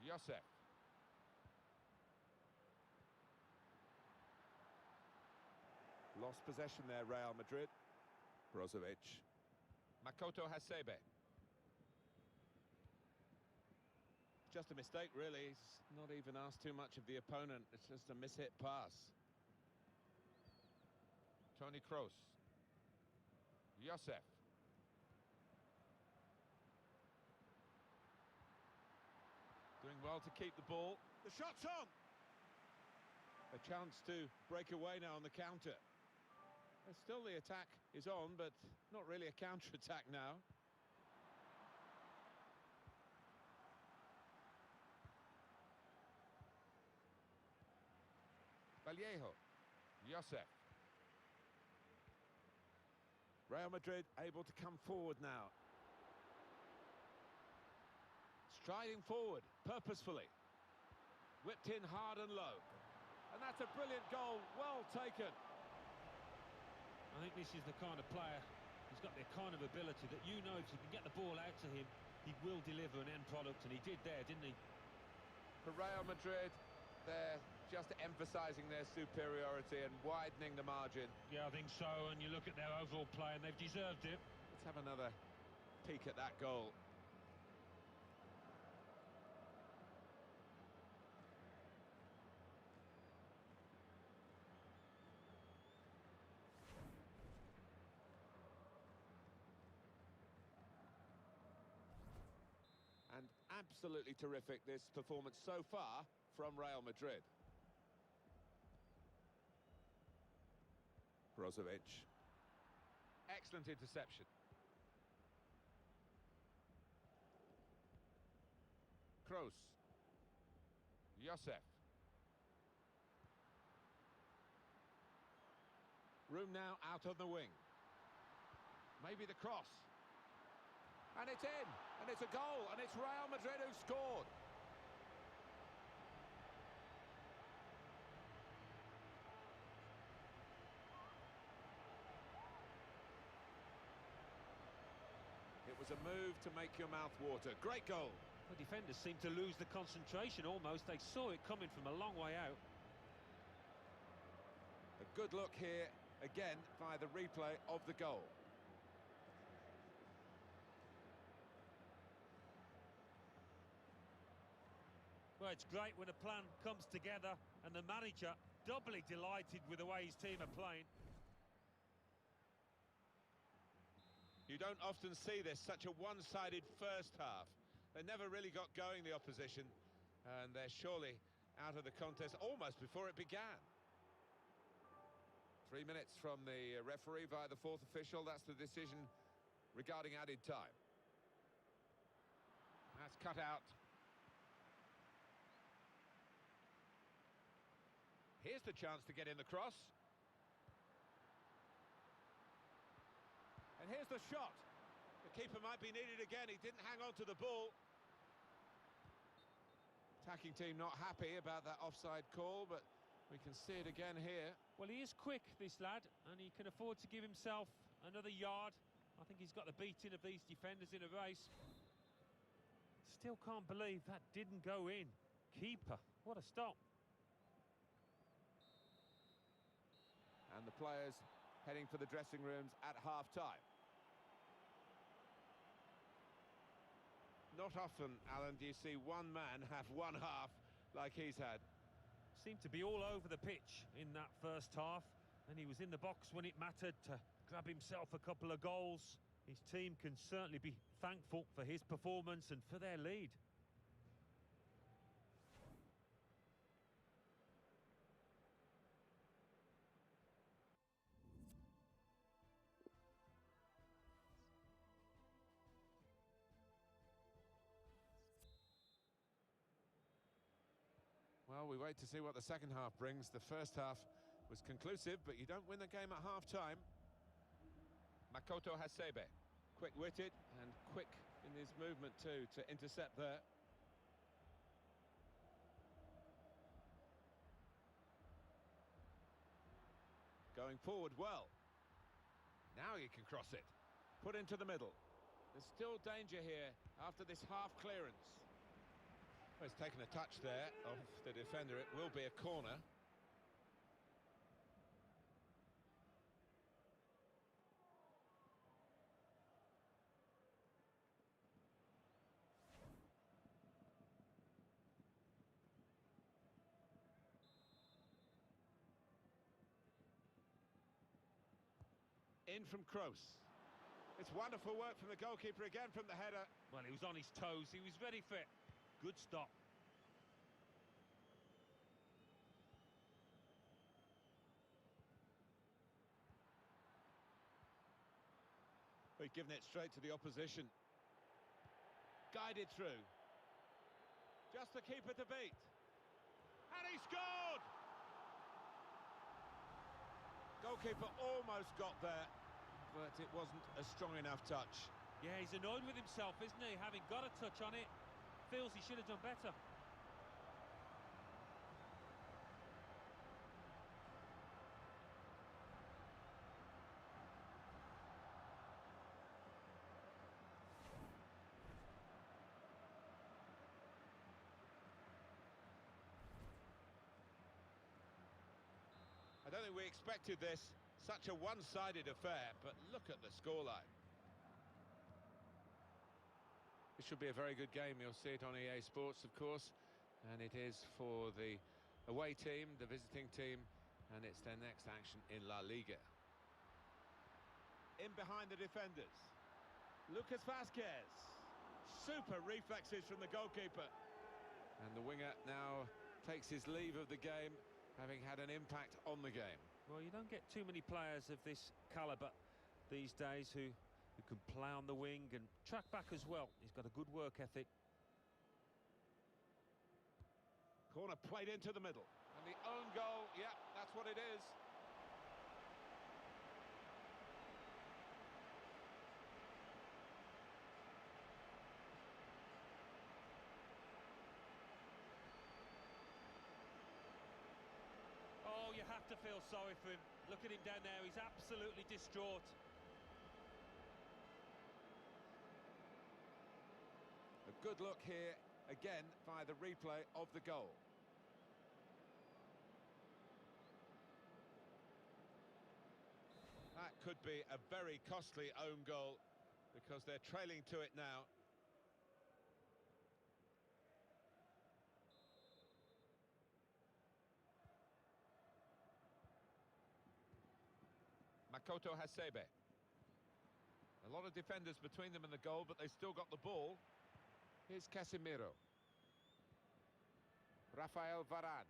Speaker 1: Josef. Lost possession there, Real Madrid. Brozovic. Makoto Hasebe. Just a mistake, really. He's not even asked too much of the opponent. It's just a mishit pass. Toni Kroos. Josef. Doing well to keep the ball. The shot's on! A chance to break away now on the counter. Still the attack is on, but not really a counter-attack now. Vallejo. Josef. Real Madrid able to come forward now. Striding forward, purposefully. Whipped in hard and low. And that's a brilliant goal, well taken.
Speaker 2: I think this is the kind of player who's got the kind of ability that you know if you can get the ball out to him, he will deliver an end product, and he did there, didn't he?
Speaker 1: For Real Madrid, they're just emphasising their superiority and widening the margin.
Speaker 2: Yeah, I think so, and you look at their overall play and they've deserved it.
Speaker 1: Let's have another peek at that goal. And absolutely terrific, this performance so far from Real Madrid. Brozovic. Excellent interception. Kroos. Josef. Room now out on the wing. Maybe the cross. And it's in, and it's a goal, and it's Real Madrid who scored. It was a move to make your mouth water. Great goal.
Speaker 2: The defenders seemed to lose the concentration almost. They saw it coming from a long way out.
Speaker 1: A good look here again via the replay of the goal.
Speaker 2: Well, it's great when a plan comes together and the manager doubly delighted with the way his team are playing.
Speaker 1: You don't often see this, such a one-sided first half. They never really got going, the opposition, and they're surely out of the contest almost before it began. 3 minutes from the referee via the fourth official. That's the decision regarding added time. That's cut out. Here's the chance to get in the cross. And here's the shot. The keeper might be needed again. He didn't hang on to the ball. Attacking team not happy about that offside call, but we can see it again here.
Speaker 2: Well, he is quick, this lad, and he can afford to give himself another yard. I think he's got the beating of these defenders in a race. Still can't believe that didn't go in. Keeper, what a stop.
Speaker 1: And the players heading for the dressing rooms at half-time. Not often, Alan, do you see one man have one half like he's had.
Speaker 2: Seemed to be all over the pitch in that first half, and he was in the box when it mattered to grab himself a couple of goals. His team can certainly be thankful for his performance and for their lead.
Speaker 1: Well, we wait to see what the second half brings. The first half was conclusive, but you don't win the game at half-time. Makoto Hasebe, quick-witted and quick in his movement too to intercept there. Going forward well. Now you can cross it. Put into the middle. There's still danger here after this half clearance. Well, he's taken a touch there of the defender. It will be a corner. In from Kroos. It's wonderful work from the goalkeeper again from the header.
Speaker 2: Well, he was on his toes. He was ready for it. Good stop.
Speaker 1: We've given it straight to the opposition. Guided through. Just the keeper to beat. And he scored! Goalkeeper almost got there, but it wasn't a strong enough touch.
Speaker 2: Yeah, he's annoyed with himself, isn't he? Having got a touch on it, feels he should have done better.
Speaker 1: I don't think we expected this, such a one-sided affair, but look at the scoreline. This should be a very good game. You'll see it on EA Sports, of course, and it is for the away team, the visiting team, and it's their next action in La Liga. In behind the defenders, Lucas Vazquez. Super reflexes from the goalkeeper. And the winger now takes his leave of the game, having had an impact on the game.
Speaker 2: Well, you don't get too many players of this calibre these days who can play on the wing and track back as well. He's got a good work ethic.
Speaker 1: Corner played into the middle. And the own goal, yeah, that's what it is.
Speaker 2: Oh, you have to feel sorry for him. Look at him down there, he's absolutely distraught.
Speaker 1: A good look here, again, via the replay of the goal. could be a very costly own goal because they're trailing to it now. Makoto Hasebe. A lot of defenders between them and the goal, but they still got the ball. Here's Casemiro. Rafael Varane.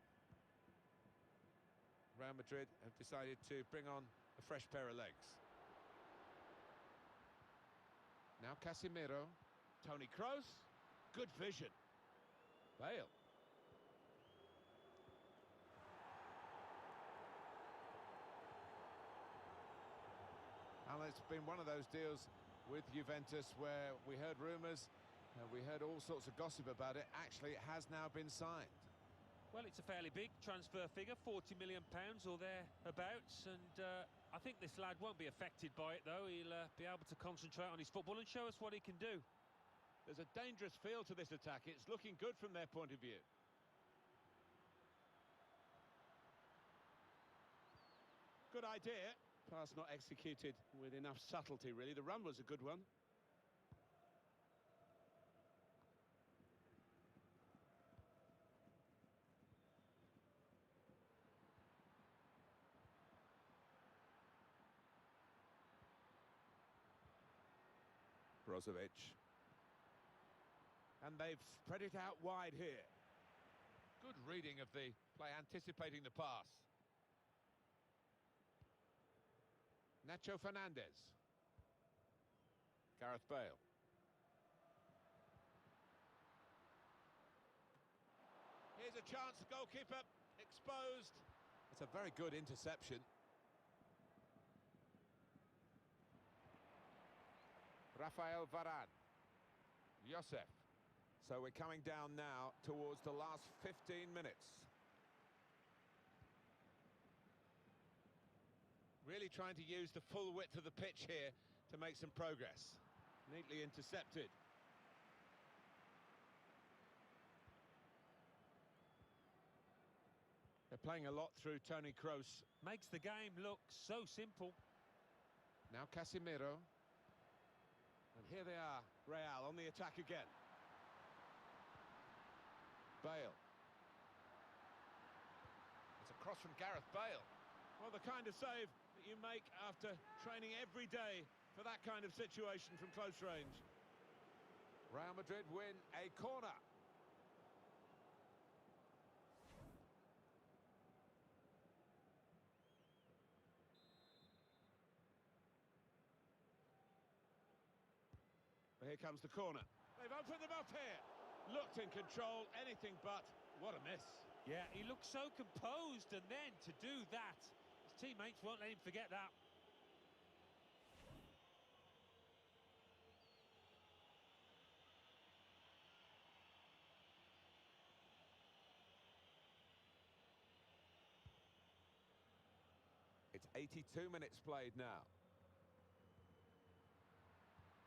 Speaker 1: Real Madrid have decided to bring on a fresh pair of legs. Now Casemiro. Toni Kroos. Good vision. Bale. And it's been one of those deals with Juventus where we heard rumours, we heard all sorts of gossip about it. Actually, it has now been signed.
Speaker 2: Well, it's a fairly big transfer figure, £40 million or thereabouts, and I think this lad won't be affected by it, though. He'll be able to concentrate on his football and show us what he can do.
Speaker 1: There's a dangerous feel to this attack. It's looking good from their point of view. Good idea. Pass not executed with enough subtlety, really. The run was a good one. Brozovic. And they've spread it out wide here. Good reading of the play, anticipating the pass. Nacho Fernandez. Gareth Bale. Here's a chance, the goalkeeper exposed. It's a very good interception. Rafael Varane. Josef. So we're coming down now towards the last 15 minutes. Really trying to use the full width of the pitch here to make some progress. Neatly intercepted. They're playing a lot through Toni Kroos.
Speaker 2: Makes the game look so simple.
Speaker 1: Now Casemiro. And here they are, Real on the attack again. Bale. It's a cross from Gareth Bale. Well, the kind of save that you make after training every day for that kind of situation from close range. Real Madrid win a corner. Here comes the corner. They've opened them up here. Looked in control, anything but. What a miss.
Speaker 2: Yeah, he looked so composed, and then to do that, his teammates won't let him forget that.
Speaker 1: It's 82 minutes played now.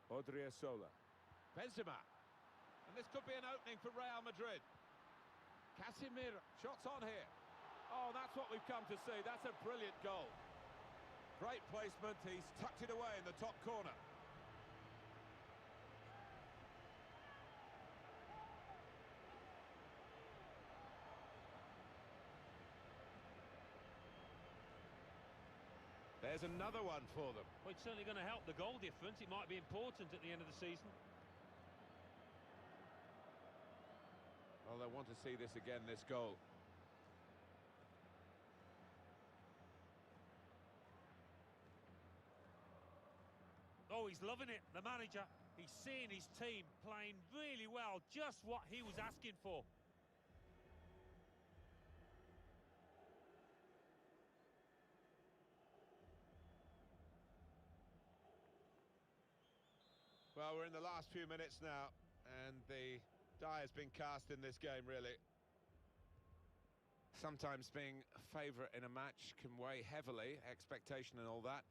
Speaker 1: Odriozola. Benzema. And this could be an opening for Real Madrid. Casemiro. Shots on here. Oh, that's what we've come to see. That's a brilliant goal. Great placement. He's tucked it away in the top corner. There's another one for them.
Speaker 2: Well, it's certainly going to help the goal difference. It might be important at the end of the season.
Speaker 1: Well, they want to see this again, this goal.
Speaker 2: Oh, he's loving it, the manager. He's seeing his team playing really well, just what he was asking for.
Speaker 1: Well, we're in the last few minutes now, and the die has been cast in this game, really. Sometimes being a favourite in a match can weigh heavily, expectation and all that.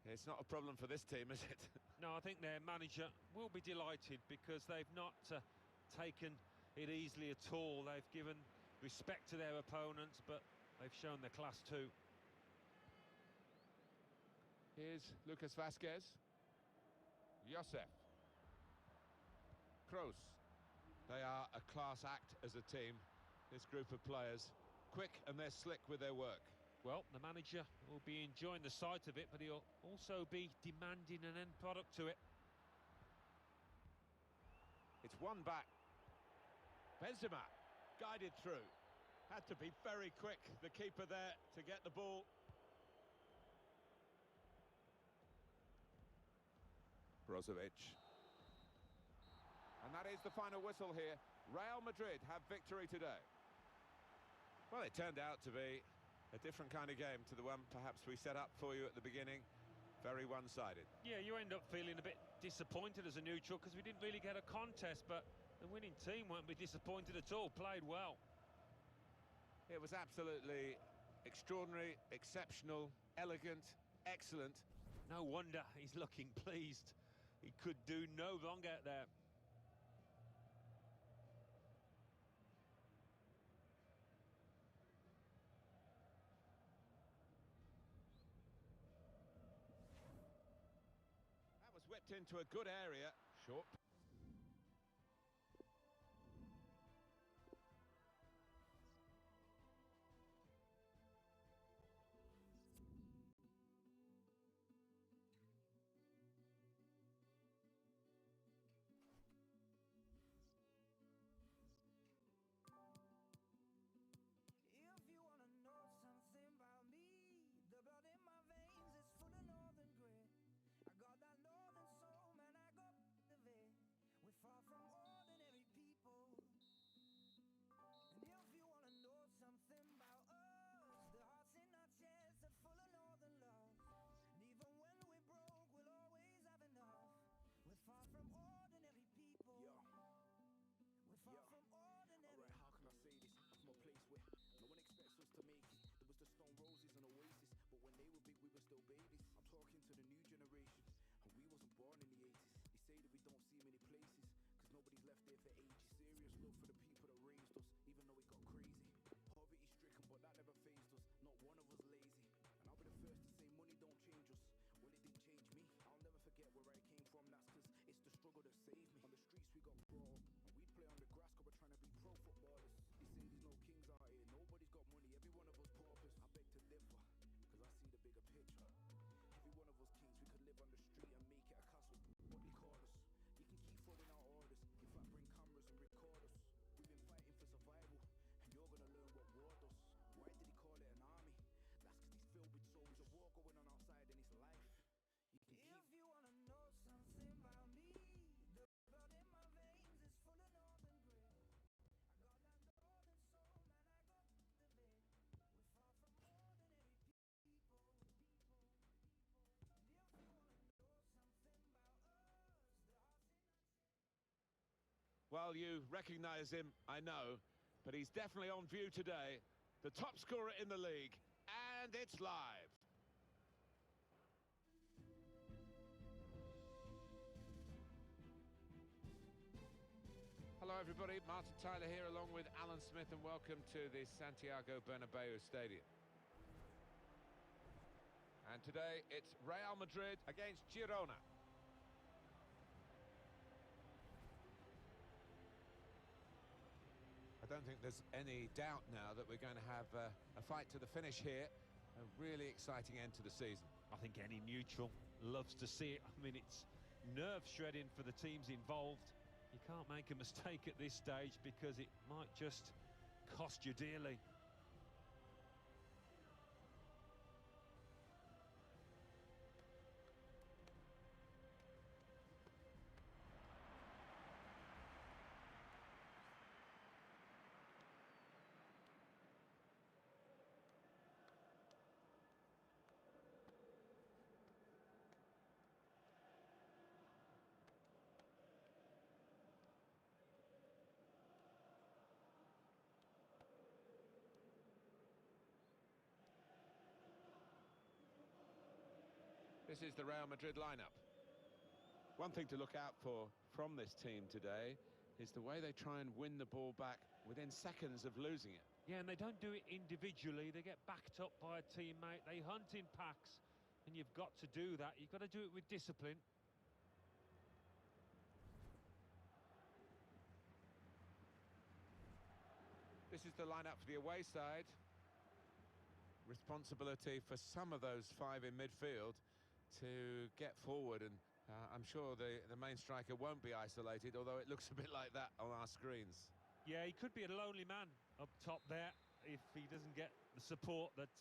Speaker 1: It's not a problem for this team, is it?
Speaker 2: No, I think their manager will be delighted because they've not taken it easily at all. They've given respect to their opponents, but they've shown their class too.
Speaker 1: Here's Lucas Vasquez. Josef. Kroos. They are a class act as a team, this group of players. Quick and they're slick with their work.
Speaker 2: Well, the manager will be enjoying the sight of it, but he'll also be demanding an end product to it.
Speaker 1: It's one back. Benzema, guided through. Had to be very quick, the keeper there, to get the ball. Brozovic. And that is the final whistle here. Real Madrid have victory today. Well, it turned out to be a different kind of game to the one perhaps we set up for you at the beginning. Very one-sided.
Speaker 2: Yeah, you end up feeling a bit disappointed as a neutral because we didn't really get a contest, but the winning team won't be disappointed at all. Played well.
Speaker 1: It was absolutely extraordinary, exceptional, elegant, excellent.
Speaker 2: No wonder he's looking pleased. He could do no wrong out there.
Speaker 1: That was whipped into a good area. Short.
Speaker 3: If you wanna know something about me, the blood in my veins is full of northern grit. I got that northern soul, man, I got the way. We're far from ordinary people. And if you wanna know something about us, the hearts in our chests are full of northern love. And even when we're broke, we'll always have enough. We're far from ordinary people. We're far from ordinary.
Speaker 4: Alright, how can I say this? From a place where no one expects us to make it. There was the Stone Roses and Oasis, but when they were big, we were still babies. I'm talking to the new generation, and we wasn't born in the 80s. They say that we don't see many places, cause nobody's left there for ages. Serious love for the people that raised us, even though it got crazy. Poverty stricken, but that never fazed us. Not one of us lazy. And I'll be the first to say money don't change us. Well, it didn't change me. I'll never forget where I came from. That's cause it's the struggle that saved me. On the streets we got brought up, and we'd play on the grass cause we're trying to be pro footballers. They say there's no kings out here. Nobody's got money. Every one of us paupers. I beg to differ, cause I see the bigger picture. Every one of us kings, we could live on the street and make it a castle. What they call us. You can keep throwing out orders. In fact, bring cameras and record us. We've been fighting for survival, and you're gonna learn what war does. Why did he call it an army? That's cause he's filled with souls. A war going on outside in his life.
Speaker 3: If you wanna know something about me, the blood in my veins is full of northern grit. I got that northern soul, man, I got the way. We're far from ordinary people. And if you wanna know something about us, the hearts in our chest.
Speaker 1: Well, you recognise him, I know, but he's definitely on view today. The top scorer in the league, and it's live. Hello everybody, Martin Tyler here along with Alan Smith, and welcome to the Santiago Bernabeu Stadium. And today it's Real Madrid against Girona. I don't think there's any doubt now that we're going to have a fight to the finish here. A really exciting end to the season.
Speaker 2: I think any neutral loves to see it. I mean, it's nerve-shredding for the teams involved. You can't make a mistake at this stage because it might just cost you dearly.
Speaker 1: This is the Real Madrid lineup. One thing to look out for from this team today is the way they try and win the ball back within seconds of losing it.
Speaker 2: Yeah, and they don't do it individually. They get backed up by a teammate. They hunt in packs. and you've got to do that. You've got to do it with discipline.
Speaker 1: This is the lineup for the away side. Responsibility for some of those five in midfield to get forward, and I'm sure the main striker won't be isolated, although it looks a bit like that on our screens.
Speaker 2: Yeah, he could be a lonely man up top there if he doesn't get the support that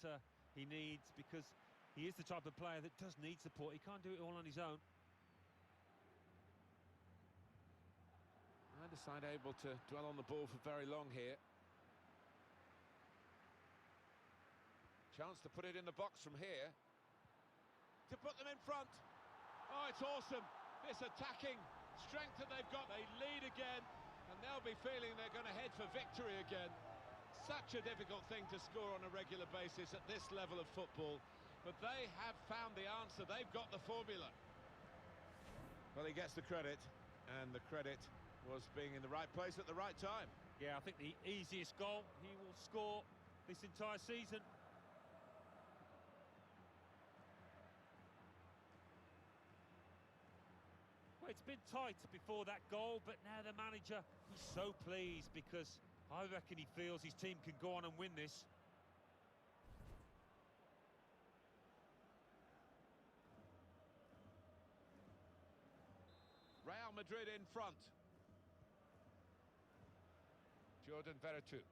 Speaker 2: he needs, because he is the type of player that does need support. He can't do it all on his own.
Speaker 1: Neither side able to dwell on the ball for very long here. Chance to put it in the box from here. To put them in front. Oh, it's awesome. This attacking strength that they've got. They lead again, and they'll be feeling they're going to head for victory again. Such a difficult thing to score on a regular basis at this level of football. But they have found the answer. They've got the formula. Well, he gets the credit, and the credit was being in the right place at the right time.
Speaker 2: Yeah, I think the easiest goal he will score this entire season. Well, it's been tight before that goal, but now the manager, he's so pleased because I reckon he feels his team can go on and win this.
Speaker 1: Real Madrid in front. Jordan Veretout.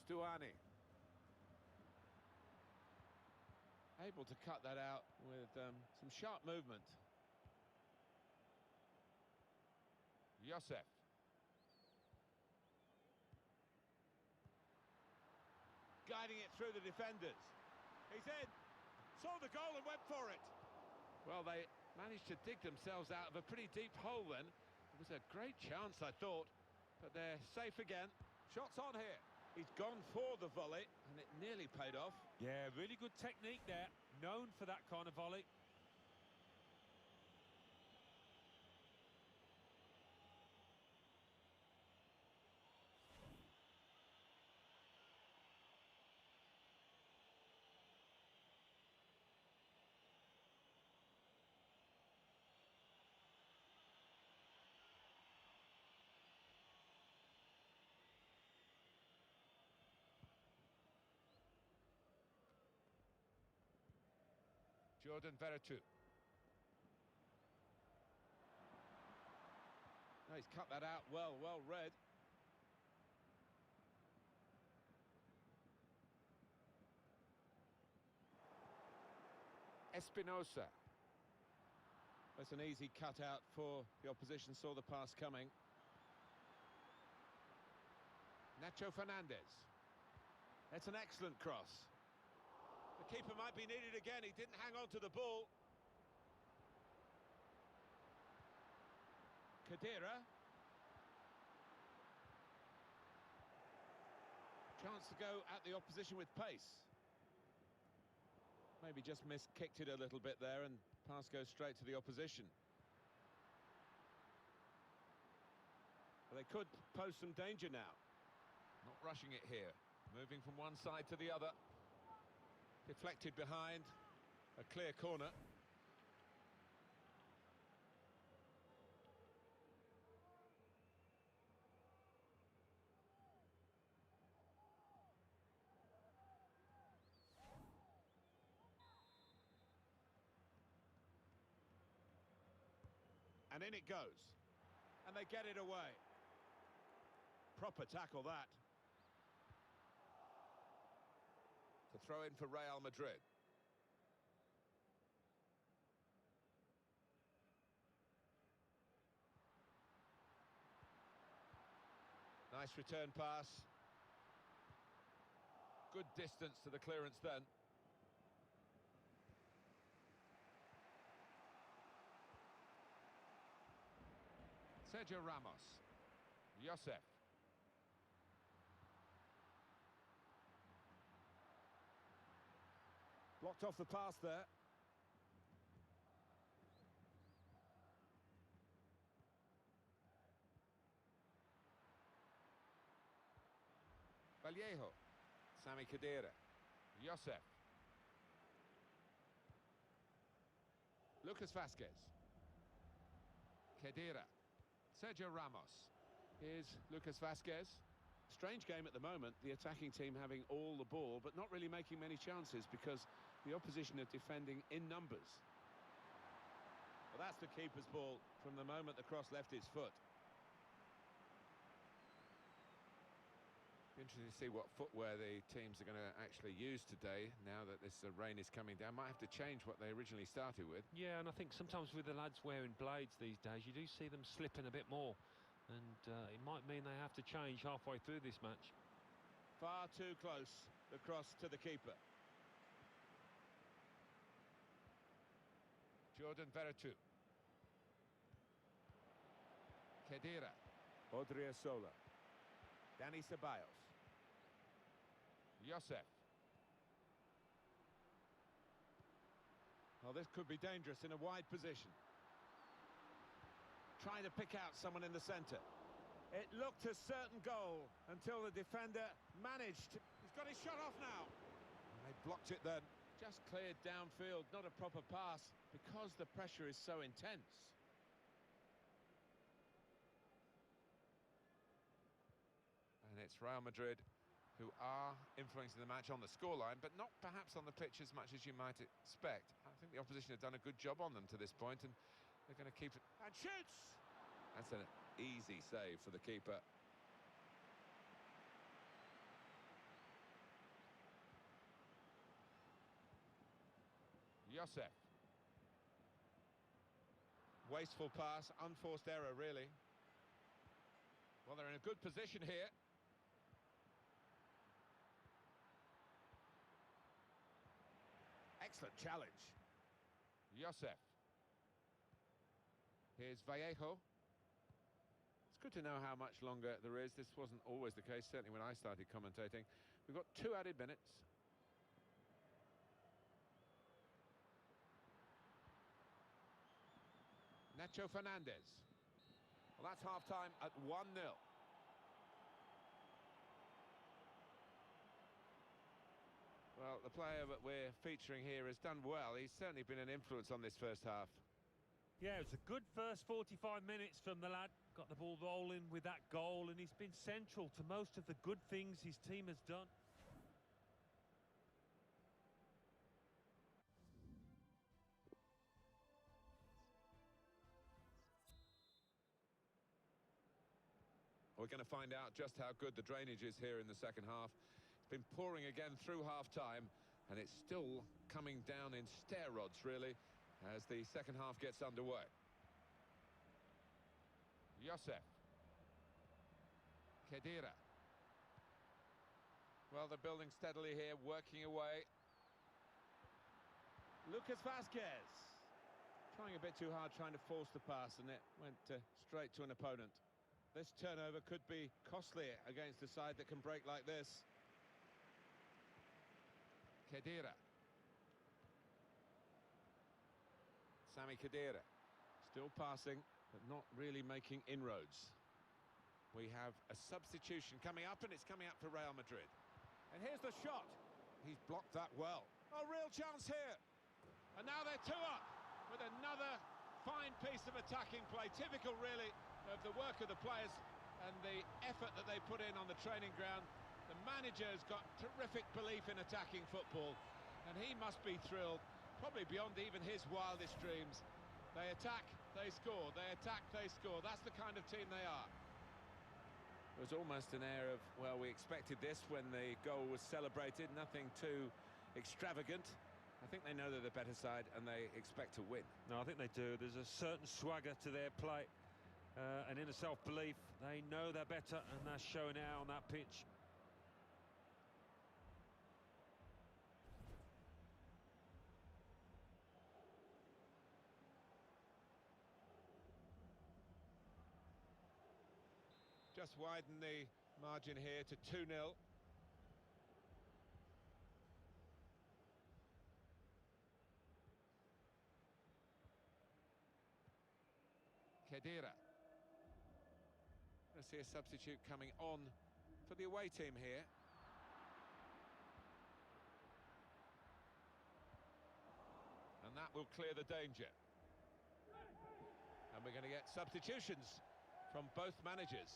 Speaker 1: Stuani. Able to cut that out with some sharp movement. Josef. Guiding it through the defenders. He's in. Saw the goal and went for it. Well, they managed to dig themselves out of a pretty deep hole then. It was a great chance, I thought, but they're safe again. Shots on here. He's gone for the volley, and it nearly paid off.
Speaker 2: Yeah, really good technique there. Known for that kind of volley.
Speaker 1: Jordan Veretout. No, he's cut that out well read. Espinosa. That's an easy cutout for the opposition, saw the pass coming. Nacho Fernandez. That's an excellent cross. The keeper might be needed again. He didn't hang on to the ball. Khedira. Chance to go at the opposition with pace. Maybe just kicked it a little bit there, and pass goes straight to the opposition. Well, they could pose some danger now. Not rushing it here. Moving from one side to the other. Deflected behind. A clear corner. And in it goes. And they get it away. Proper tackle, that. To throw in for Real Madrid. Nice return pass. Good distance to the clearance then. Sergio Ramos. Josef. Blocked off the pass there. Vallejo. Sami Khedira. Josef. Lucas Vasquez. Khedira. Sergio Ramos. Here's Lucas Vasquez. Strange game at the moment, the attacking team having all the ball, but not really making many chances because the opposition are defending in numbers. Well, that's the keeper's ball from the moment the cross left his foot. Interesting to see what footwear the teams are going to actually use today now that this rain is coming down. Might have to change what they originally started with.
Speaker 2: Yeah, and I think sometimes with the lads wearing blades these days, you do see them slipping a bit more. And it might mean they have to change halfway through this match.
Speaker 1: Far too close, the cross to the keeper. Jordan Veretout. Khedira. Odriozola. Dani Ceballos. Josef. Well, this could be dangerous in a wide position. Trying to pick out someone in the centre. It looked a certain goal until the defender managed. He's got his shot off now. And they blocked it then. Just cleared downfield, not a proper pass, because the pressure is so intense. And it's Real Madrid who are influencing the match on the scoreline, but not perhaps on the pitch as much as you might expect. I think the opposition have done a good job on them to this point, and they're going to keep it. And shoots! That's an easy save for the keeper. Josef. Wasteful pass, unforced error, really. Well, they're in a good position here. Excellent challenge. Josef. Here's Vallejo. It's good to know how much longer there is. This wasn't always the case, certainly when I started commentating. We've got 2 added minutes. Nacho Fernandez. Well, that's half-time at 1-0. Well, the player that we're featuring here has done well. He's certainly been an influence on this first half.
Speaker 2: Yeah, it was a good first 45 minutes from the lad. Got the ball rolling with that goal, and he's been central to most of the good things his team has done.
Speaker 1: We're going to find out just how good the drainage is here in the second half. It's been pouring again through half-time, and it's still coming down in stair rods, really, as the second half gets underway. Josef. Khedira. Well, they're building steadily here, working away. Lucas Vasquez. Trying a bit too hard, trying to force the pass, and it went straight to an opponent. This turnover could be costly against a side that can break like this. Khedira. Sami Khedira. Still passing, but not really making inroads. We have a substitution coming up, and it's coming up for Real Madrid. And here's the shot. He's blocked that well. A real chance here. And now they're 2 up with another fine piece of attacking play. Typical, really, of the work of the players and the effort that they put in on the training ground. The manager's got terrific belief in attacking football, and he must be thrilled, probably beyond even his wildest dreams. They attack, they score, they attack, they score. That's the kind of team they are. There was almost an air of, well, we expected this when the goal was celebrated. Nothing too extravagant. I think they know they're the better side and they expect to win.
Speaker 2: No, I think they do. There's a certain swagger to their play, an inner self-belief. They know they're better, and they're showing it out on that pitch.
Speaker 1: Just widen the margin here to 2-0. Khedira. I see a substitute coming on for the away team here. That will clear the danger. And we're going to get substitutions from both managers.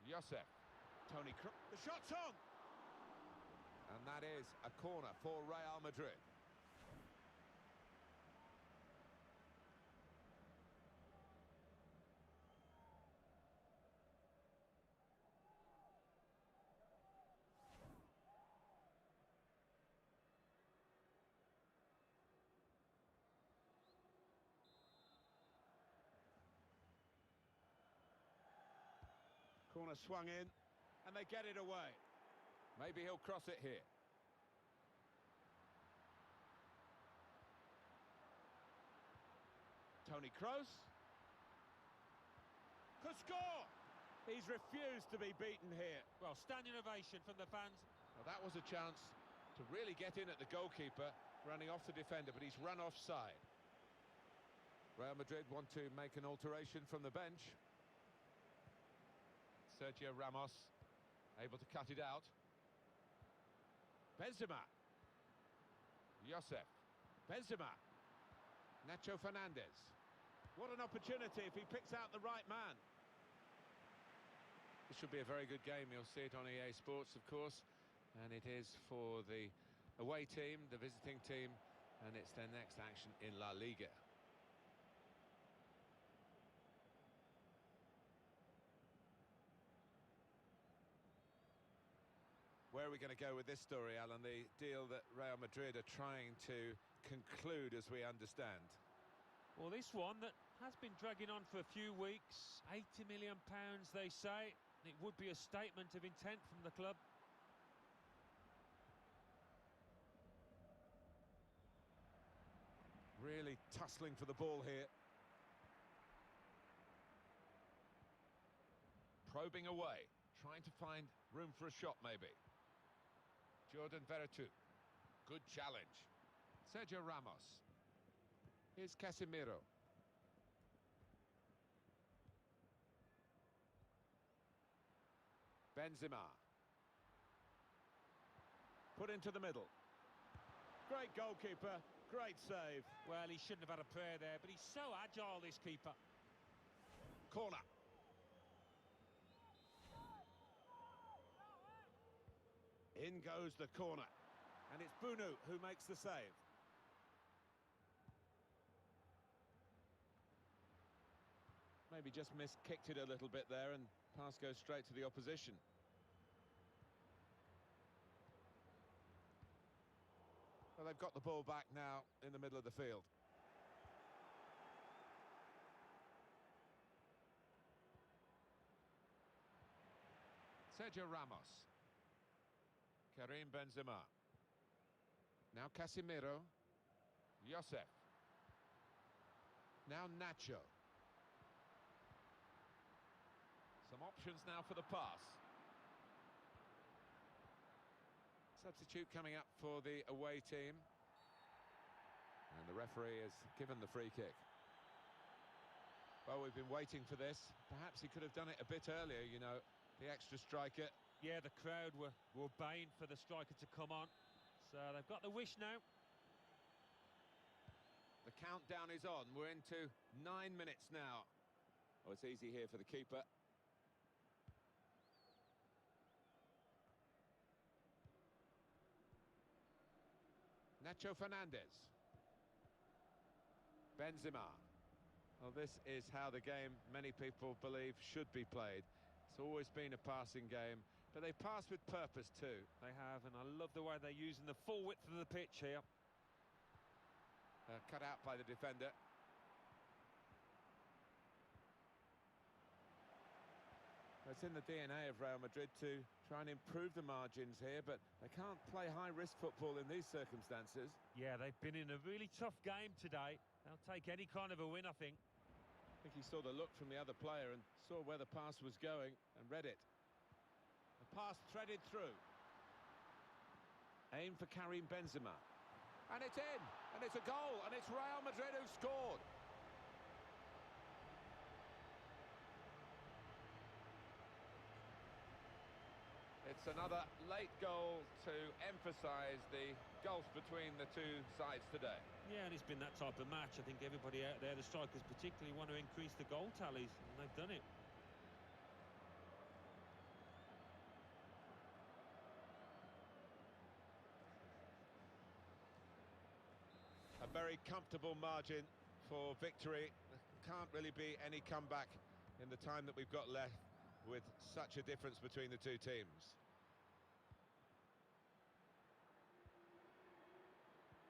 Speaker 1: Josef, Tony Kroos, the shot's on! And that is a corner for Real Madrid. Corner swung in, and they get it away. Maybe he'll cross it here. Tony Kroos. Could score! He's refused to be beaten here.
Speaker 2: Well, standing ovation from the fans.
Speaker 1: Well, that was a chance to really get in at the goalkeeper, running off the defender, but he's run offside. Real Madrid want to make an alteration from the bench. Sergio Ramos, able to cut it out. Benzema. Josef. Benzema. Nacho Fernandez. What an opportunity if he picks out the right man. This should be a very good game. You'll see it on EA Sports, of course. And it is for the away team, the visiting team, and it's their next action in La Liga. Where are we going to go with this story, Alan? The deal that Real Madrid are trying to conclude, as we understand.
Speaker 2: Well, this one that has been dragging on for a few weeks. £80 million, they say. It would be a statement of intent from the club.
Speaker 1: Really tussling for the ball here. Probing away, trying to find room for a shot, maybe. Jordan Veretout. Good challenge. Sergio Ramos. Here's Casemiro. Benzema. Put into the middle. Great goalkeeper, great save.
Speaker 2: Well, he shouldn't have had a prayer there, but he's so agile, this keeper.
Speaker 1: Corner. In goes the corner. And it's Bunu who makes the save. Maybe just kicked it a little bit there, and pass goes straight to the opposition. Well, they've got the ball back now in the middle of the field. Sergio Ramos. Karim Benzema. Now Casemiro. Josef. Now Nacho. Some options now for the pass. Substitute coming up for the away team. And the referee has given the free kick. Well, we've been waiting for this. Perhaps he could have done it a bit earlier, you know, the extra striker.
Speaker 2: Yeah, the crowd were baying for the striker to come on. So they've got the wish now.
Speaker 1: The countdown is on. We're into 9 minutes now. Oh, it's easy here for the keeper. Nacho Fernandez. Benzema. Well, this is how the game, many people believe, should be played. It's always been a passing game, but they pass with purpose too.
Speaker 2: They have, and I love the way they're using the full width of the pitch here.
Speaker 1: Cut out by the defender. It's in the DNA of Real Madrid to try and improve the margins here, but they can't play high-risk football in these circumstances.
Speaker 2: Yeah, they've been in a really tough game today. They'll take any kind of a win, I think.
Speaker 1: I think he saw the look from the other player and saw where the pass was going and read it. The pass threaded through. Aim for Karim Benzema. And it's in, and it's a goal, and it's Real Madrid who scored. It's another late goal to emphasise the gulf between the two sides today.
Speaker 2: Yeah, and it's been that type of match. I think everybody out there, the strikers particularly, want to increase the goal tallies, and they've done it.
Speaker 1: A very comfortable margin for victory. There can't really be any comeback in the time that we've got left with such a difference between the two teams.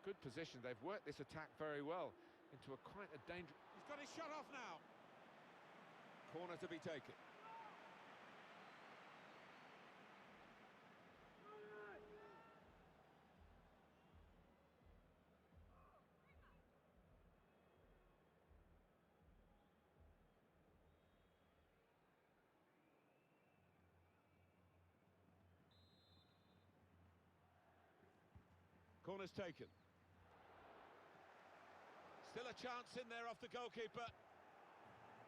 Speaker 1: Good position. They've worked this attack very well into quite a dangerous...
Speaker 5: He's got his shot off now.
Speaker 1: Corner to be taken. Corner's taken. Still a chance in there off the goalkeeper.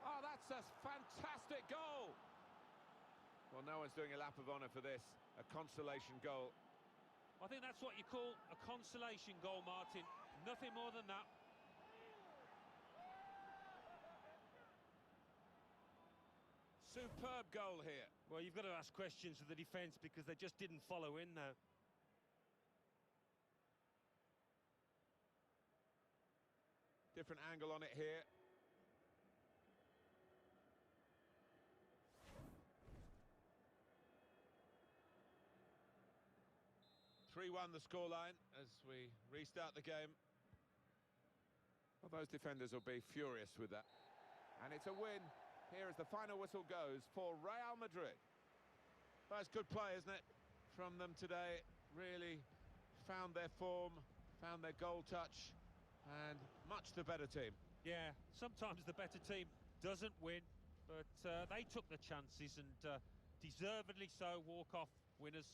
Speaker 1: Oh, that's a fantastic goal. Well, no one's doing a lap of honour for this. A consolation goal.
Speaker 2: I think that's what you call a consolation goal, Martin. Nothing more than that.
Speaker 1: Superb goal here.
Speaker 2: Well, you've got to ask questions of the defence because they just didn't follow in there.
Speaker 1: Different angle on it here. (3-1) the scoreline as we restart the game. Well, those defenders will be furious with that. And it's a win. Here as the final whistle goes for Real Madrid. Well, it's good play, isn't it, from them today. Really found their form, found their goal touch, and much the better team.
Speaker 2: Yeah, sometimes the better team doesn't win, but they took the chances and deservedly so walk off winners.